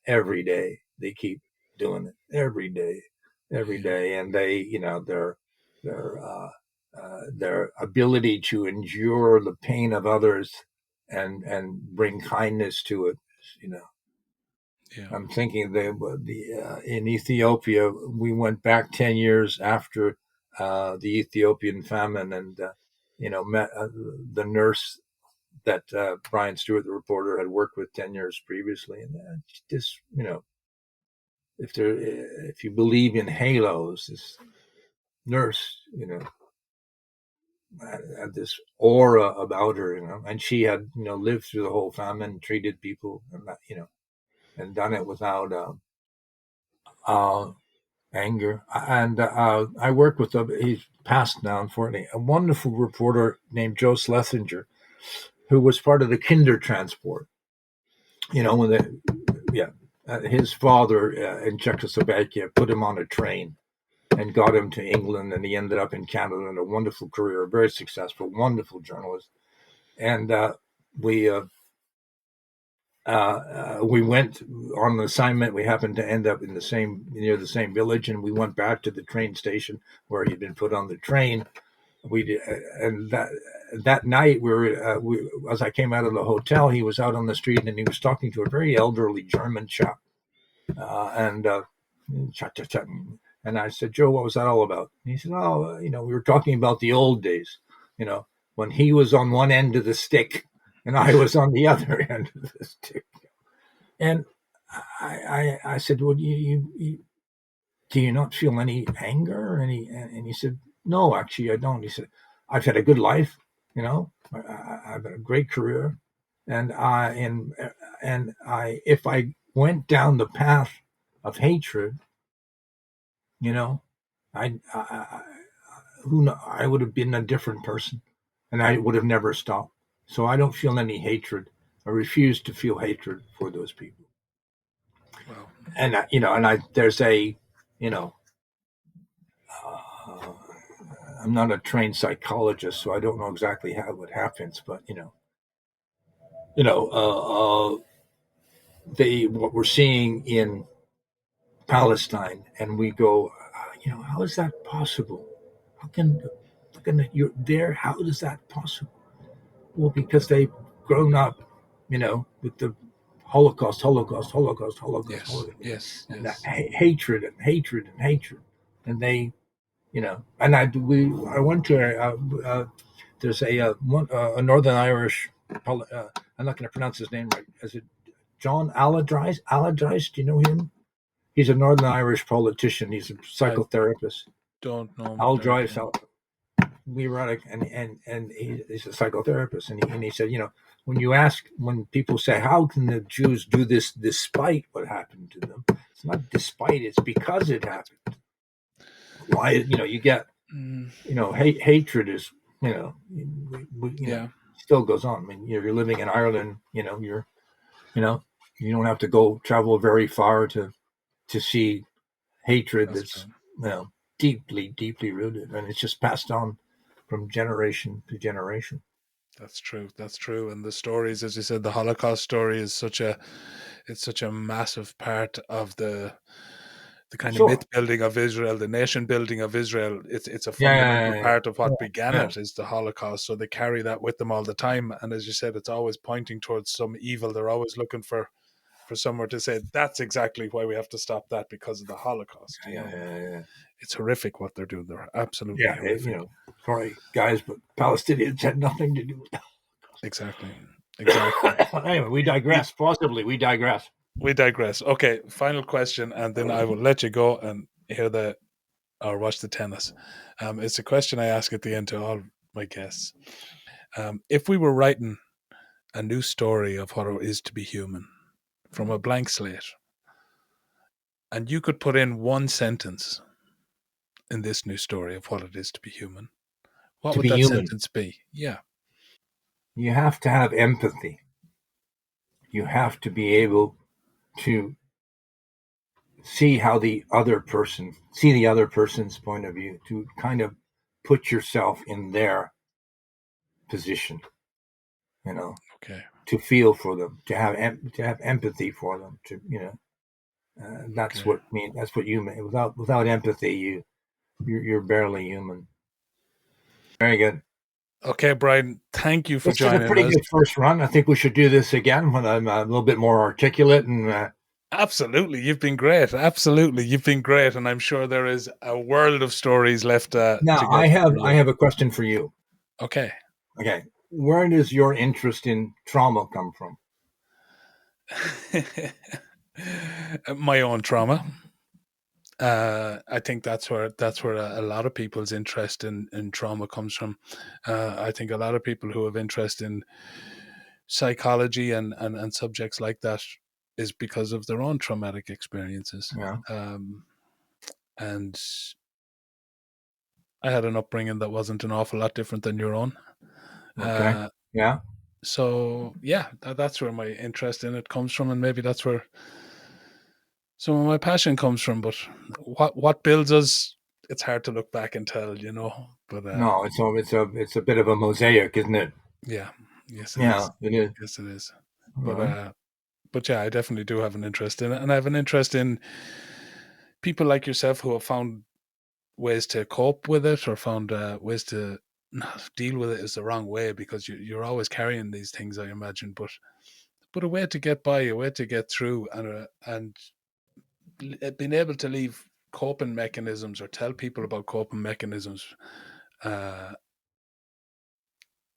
Speaker 3: every day they keep doing it every day, every day, and they, their ability to endure the pain of others and bring kindness to it.
Speaker 2: Yeah.
Speaker 3: I'm thinking in Ethiopia, we went back 10 years after the Ethiopian famine, and met the nurse that Brian Stewart, the reporter, had worked with 10 years previously, and just if you believe in halos, this nurse, had this aura about her, and she had, lived through the whole famine, treated people, and that, and done it without anger. And I worked with he's passed now, unfortunately, a wonderful reporter named Joe Schlesinger, who was part of the Kinder transport. His father in Czechoslovakia put him on a train and got him to England, and he ended up in Canada in a wonderful career, very successful, wonderful journalist. And we went on an assignment. We happened to end up near the same village, and we went back to the train station where he'd been put on the train. And that night, as I came out of the hotel, he was out on the street, and he was talking to a very elderly German chap, and I said, Joe, what was that all about? And he said, oh, we were talking about the old days, when he was on one end of the stick and I was on the other end of the stick. And I said, well, do you not feel any anger? And he said, no, actually, I don't. He said, I've had a good life, I've had a great career. And if I went down the path of hatred, I would have been a different person, and I would have never stopped. So I don't feel any hatred. I refuse to feel hatred for those people.
Speaker 2: Wow.
Speaker 3: And there's a, I'm not a trained psychologist, so I don't know exactly how it happens, but what we're seeing in Palestine, and we go, how is that possible? How can you're there? How is that possible? Well, because they've grown up, with the Holocaust,
Speaker 2: Yes.
Speaker 3: and that hatred and hatred and hatred, and they, and I went to there's a Northern Irish, I'm not going to pronounce his name right. Is it John Allardyce? Allardyce, do you know him? He's a Northern Irish politician. He's a psychotherapist.
Speaker 2: Don't know.
Speaker 3: Allardyce. We were at and he's a psychotherapist, and he said, when people say, how can the Jews do this despite what happened to them? It's not despite, it's because it happened. Why, you get, hatred is, still goes on. I mean, you're living in Ireland, you don't have to go travel very far to see hatred that's deeply, deeply rooted, and it's just passed on from generation to generation.
Speaker 2: That's true. And the stories, as you said, the Holocaust story is such a massive part of the kind of myth building of Israel, the nation building of Israel. It's a fundamental part of what began it, is the Holocaust. So they carry that with them all the time. And as you said, it's always pointing towards some evil. They're always looking for somewhere to say, that's exactly why we have to stop that, because of the Holocaust. It's horrific what they're doing. They're absolutely horrific.
Speaker 3: Sorry, guys, but Palestinians had nothing to do with that.
Speaker 2: Exactly.
Speaker 3: Anyway, we digress. Possibly, we digress.
Speaker 2: We digress. Okay, final question, and then I will let you go and hear or watch the tennis. It's a question I ask at the end to all my guests. If we were writing a new story of what it is to be human from a blank slate, and you could put in one sentence in this new story of what it is to be human, what would that sentence be? Yeah.
Speaker 3: You have to have empathy. You have to be able to see the other person's point of view, to kind of put yourself in their position,
Speaker 2: Okay.
Speaker 3: to feel for them, to have empathy for them, That's what you mean. Without empathy, you're barely human. Very good.
Speaker 2: Okay, Brian, thank you for
Speaker 3: This is a
Speaker 2: joining
Speaker 3: pretty
Speaker 2: us.
Speaker 3: good first run. I think we should do this again when I'm a little bit more articulate and.
Speaker 2: Absolutely, you've been great. Absolutely, you've been great, and I'm sure there is a world of stories left to
Speaker 3: Now,
Speaker 2: get from
Speaker 3: I
Speaker 2: you.
Speaker 3: have a question for you.
Speaker 2: Okay.
Speaker 3: Okay, where does your interest in trauma come from?
Speaker 2: My own trauma. I think that's where a lot of people's interest in trauma comes from. I think a lot of people who have interest in psychology and subjects like that is because of their own traumatic experiences.
Speaker 3: Yeah.
Speaker 2: And I had an upbringing that wasn't an awful lot different than your own.
Speaker 3: Okay. Yeah.
Speaker 2: So yeah, that's where my interest in it comes from, and maybe that's where some of my passion comes from. But what builds us, it's hard to look back and tell, But
Speaker 3: No, it's a bit of a mosaic, isn't it?
Speaker 2: yeah, yes it
Speaker 3: Yeah,
Speaker 2: is.
Speaker 3: it is.
Speaker 2: Yes it is.
Speaker 3: Uh,
Speaker 2: But yeah, I definitely do have an interest in it, and I have an interest in people like yourself who have found ways to cope with it, or found ways to not deal with it is the wrong way, because you're always carrying these things, I imagine, but a way to get by, a way to get through, and being able to leave coping mechanisms or tell people about coping mechanisms uh,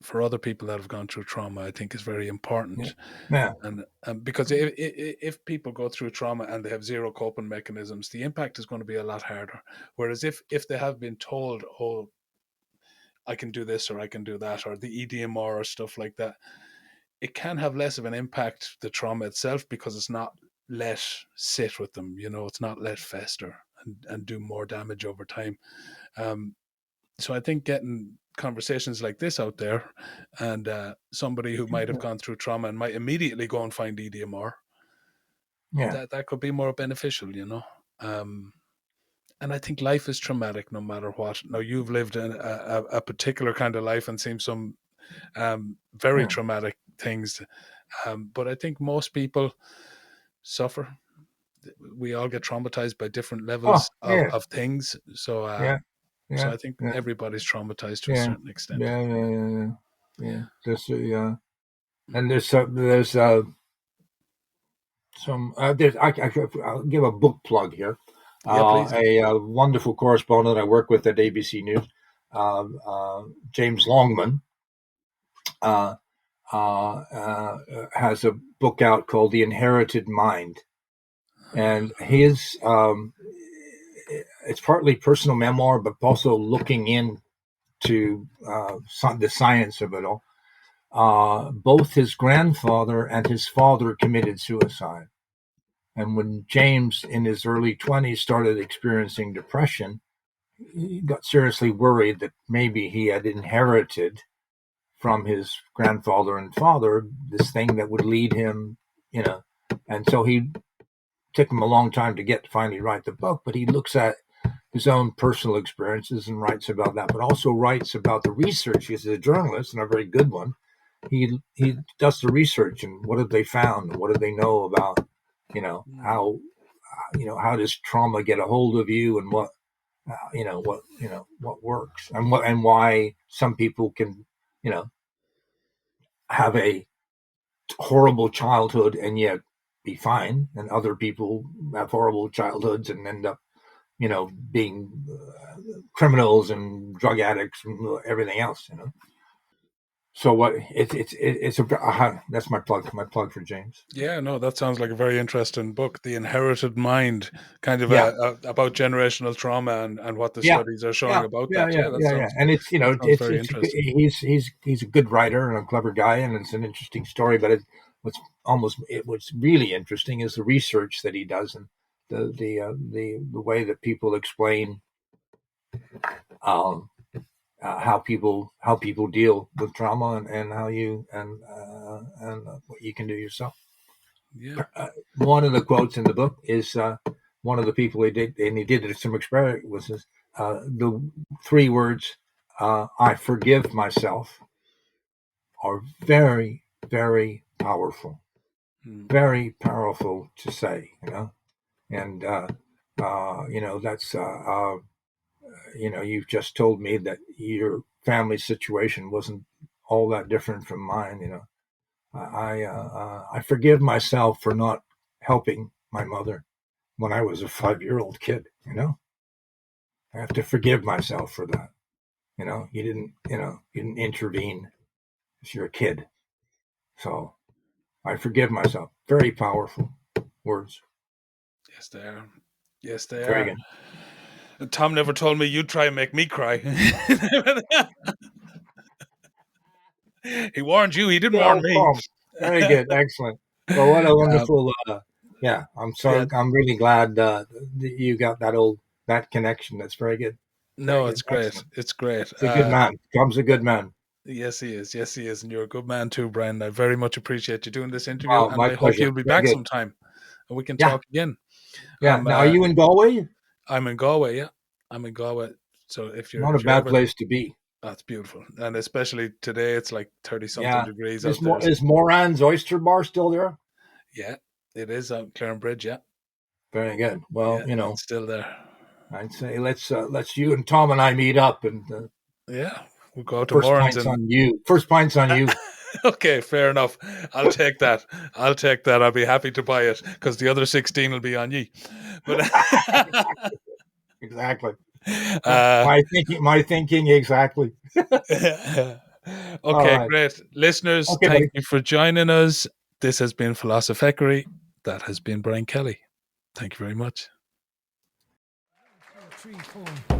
Speaker 2: for other people that have gone through trauma, I think is very important.
Speaker 3: yeah.
Speaker 2: And because if people go through trauma and they have zero coping mechanisms, the impact is going to be a lot harder. Whereas if they have been told, oh, I can do this or I can do that, or the EDMR or stuff like that, it can have less of an impact, the trauma itself, because it's not let sit with them, it's not let fester and do more damage over time. So I think getting conversations like this out there, and somebody who might have gone through trauma and might immediately go and find EDMR,
Speaker 3: Yeah.
Speaker 2: that could be more beneficial. And I think life is traumatic no matter what. Now, you've lived a particular kind of life and seen some very
Speaker 3: Yeah.
Speaker 2: traumatic things. But I think most people suffer. We all get traumatized by different
Speaker 3: Oh,
Speaker 2: levels
Speaker 3: yeah.
Speaker 2: of things. So,
Speaker 3: Yeah.
Speaker 2: so
Speaker 3: Yeah.
Speaker 2: I think
Speaker 3: Yeah.
Speaker 2: everybody's traumatized to a
Speaker 3: Yeah.
Speaker 2: certain extent.
Speaker 3: Yeah. Yeah. Yeah. Yeah. Yeah. And there's some I'll give a book plug here.
Speaker 2: Yeah, please.
Speaker 3: A wonderful correspondent I work with at ABC News, James Longman, uh, has a book out called The Inherited Mind, and his it's partly personal memoir, but also looking into the science of it all. Both his grandfather and his father committed suicide. And when James, in his early 20s, started experiencing depression, he got seriously worried that maybe he had inherited from his grandfather and father this thing that would lead him, And so he took him a long time to finally write the book, but he looks at his own personal experiences and writes about that, but also writes about the research. He's a journalist and a very good one. He does the research and what have they found? What do they know about, how how does trauma get a hold of you, and what what works, and why some people can have a horrible childhood and yet be fine, and other people have horrible childhoods and end up being criminals and drug addicts and everything else. So what it's that's my plug for James.
Speaker 2: Yeah, no, that sounds like a very interesting book. The Inherited Mind, kind of
Speaker 3: Yeah.
Speaker 2: about generational trauma and what the
Speaker 3: Yeah,
Speaker 2: studies are showing
Speaker 3: yeah,
Speaker 2: about
Speaker 3: yeah,
Speaker 2: that.
Speaker 3: yeah,
Speaker 2: Yeah,
Speaker 3: yeah, yeah. And it's
Speaker 2: that sounds very interesting.
Speaker 3: he's a good writer and a clever guy, and it's an interesting story. But what's really interesting is the research that he does, and the way that people explain um, how people deal with trauma, and how you and what you can do yourself.
Speaker 2: Yeah.
Speaker 3: One of the quotes in the book is one of the people he did some experiment was the 3 words, "I forgive myself," are very, very powerful.
Speaker 2: Hmm.
Speaker 3: Very powerful to say. And that's you've just told me that your family situation wasn't all that different from mine. I forgive myself for not helping my mother when I was a 5-year-old kid. I have to forgive myself for that. You didn't intervene as you're a kid. So I forgive myself. Very powerful words.
Speaker 2: Yes, they are. Yes, they
Speaker 3: Very
Speaker 2: are.
Speaker 3: good.
Speaker 2: And Tom never told me you'd try and make me cry. He warned you. He didn't warn me.
Speaker 3: Very good. Excellent. Well, what a wonderful. I'm sorry.
Speaker 2: Yeah.
Speaker 3: I'm really glad that you got that connection. That's very good. Very
Speaker 2: No,
Speaker 3: good.
Speaker 2: it's great.
Speaker 3: Excellent.
Speaker 2: It's great.
Speaker 3: He's a good man. Tom's a good man.
Speaker 2: Yes, he is. Yes, he is. And you're a good man too, Brian. I very much appreciate you doing this interview, and
Speaker 3: My
Speaker 2: I hope
Speaker 3: pleasure.
Speaker 2: you'll be
Speaker 3: Very
Speaker 2: back
Speaker 3: good.
Speaker 2: sometime and we can
Speaker 3: Yeah.
Speaker 2: talk again.
Speaker 3: Yeah. Now, are you in Galway?
Speaker 2: I'm in Galway. Yeah, I'm in Galway. So if you're
Speaker 3: Not a bad place to be.
Speaker 2: That's beautiful, and especially today, it's like 30-something degrees out there.
Speaker 3: Is Moran's Oyster Bar still there?
Speaker 2: Yeah, it is on Claren Bridge. Yeah.
Speaker 3: Very good. Well,
Speaker 2: yeah, it's still there.
Speaker 3: I'd say let's you and Tom and I meet up and
Speaker 2: we'll go to
Speaker 3: first
Speaker 2: Moran's
Speaker 3: pints on you. First pints on you.
Speaker 2: Okay, fair enough. I'll take that. I'll be happy to buy it because the other 16 will be on ye. But
Speaker 3: exactly. My thinking exactly.
Speaker 2: Okay,
Speaker 3: right.
Speaker 2: Great. Listeners, thank you for joining us. This has been Philosopheckery. That has been Brian Kelly. Thank you very much. 2, 3, 4.